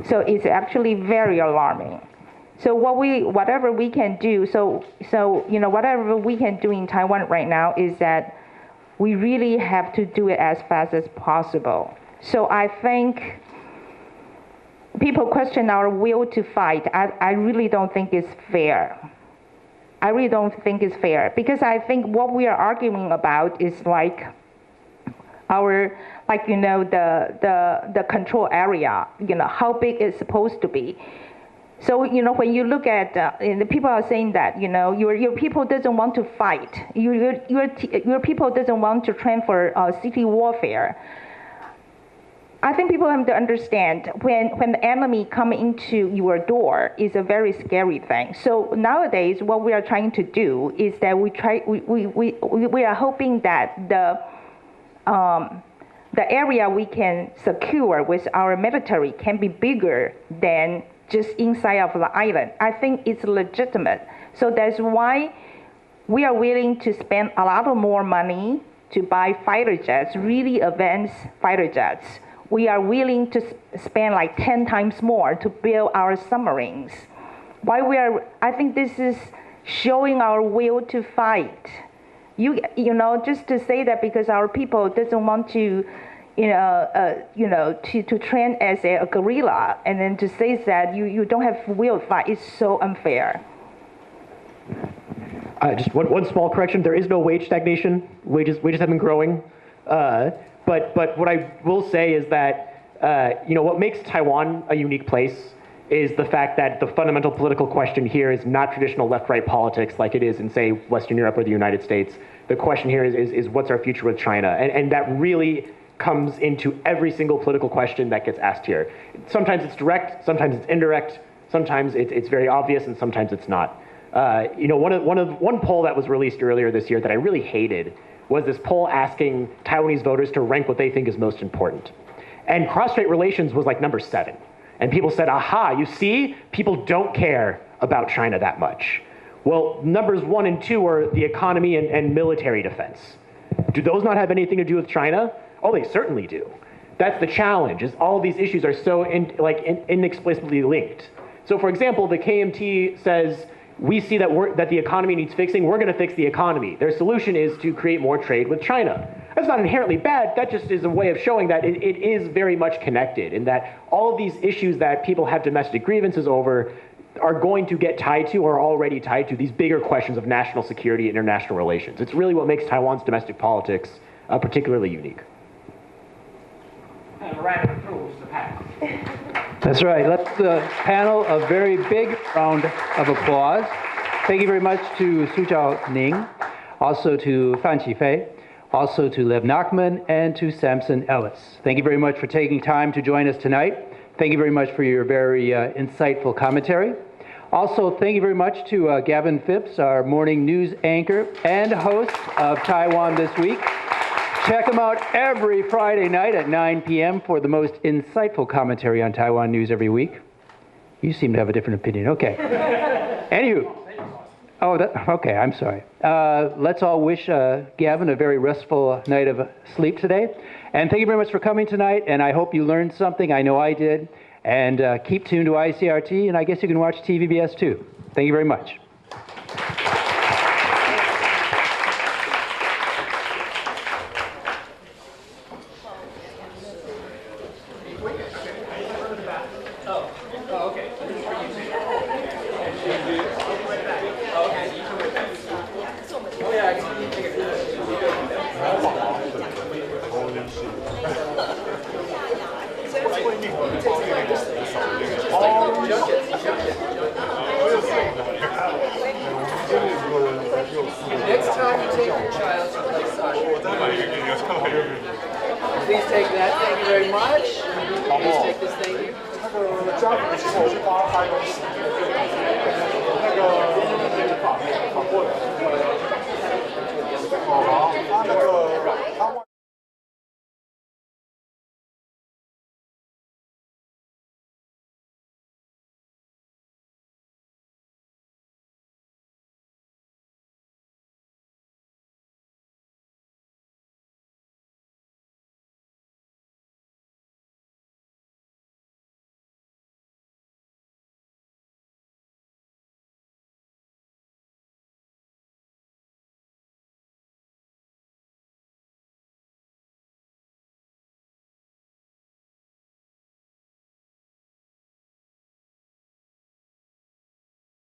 So it's actually very alarming. So whatever we can do, whatever we can do in Taiwan right now is that we really have to do it as fast as possible. So I think people question our will to fight. I really don't think it's fair. I really don't think it's fair, because I think what we are arguing about is like our, the control area, how big it's supposed to be. So, when you look at, the people are saying that, your people doesn't want to fight. Your people doesn't want to train for city warfare. I think people have to understand when the enemy come into your door is a very scary thing. So nowadays, what we are trying to do is that we are hoping that the area we can secure with our military can be bigger than just inside of the island. I think it's legitimate. So that's why we are willing to spend a lot of more money to buy fighter jets, really advanced fighter jets. We are willing to spend like 10 times more to build our submarines. I think this is showing our will to fight. You know, just to say that because our people doesn't want to, to train as a guerrilla, and then to say that you don't have will to fight is so unfair. Just one small correction. There is no wage stagnation. Wages have been growing. But what I will say is that, what makes Taiwan a unique place is the fact that the fundamental political question here is not traditional left-right politics like it is in, say, Western Europe or the United States. The question here is what's our future with China? And that really comes into every single political question that gets asked here. Sometimes it's direct, sometimes it's indirect, sometimes it's very obvious, and sometimes it's not. One poll that was released earlier this year that I really hated was this poll asking Taiwanese voters to rank what they think is most important. And cross-strait relations was like number 7. And people said, aha, you see, people don't care about China that much. Well, numbers 1 and 2 are the economy and military defense. Do those not have anything to do with China? Oh, they certainly do. That's the challenge, is all of these issues are so inexplicably linked. So for example, the KMT says, we see that the economy needs fixing, we're going to fix the economy. Their solution is to create more trade with China. That's not inherently bad, that just is a way of showing that it is very much connected, and that all of these issues that people have domestic grievances over are going to get tied to, or are already tied to, these bigger questions of national security and international relations. It's really what makes Taiwan's domestic politics particularly unique. And a round of applause to Pat. That's right. Let's panel a very big round of applause. Thank you very much to Su巧宁, also to Fanchi Fei, also to Lev Nachman, and to Samson Ellis. Thank you very much for taking time to join us tonight. Thank you very much for your very insightful commentary. Also, thank you very much to Gavin Phipps, our morning news anchor and host of Taiwan This Week. Check him out every Friday night at 9 p.m. for the most insightful commentary on Taiwan news every week. You seem to have a different opinion. Okay. Anywho. Okay, I'm sorry. Let's all wish Gavin a very restful night of sleep today. And thank you very much for coming tonight, and I hope you learned something. I know I did. And keep tuned to ICRT, and I guess you can watch TVBS too. Thank you very much. Next time you take your child to play soccer, please take that. Thank you very much. Please take this. Thank you.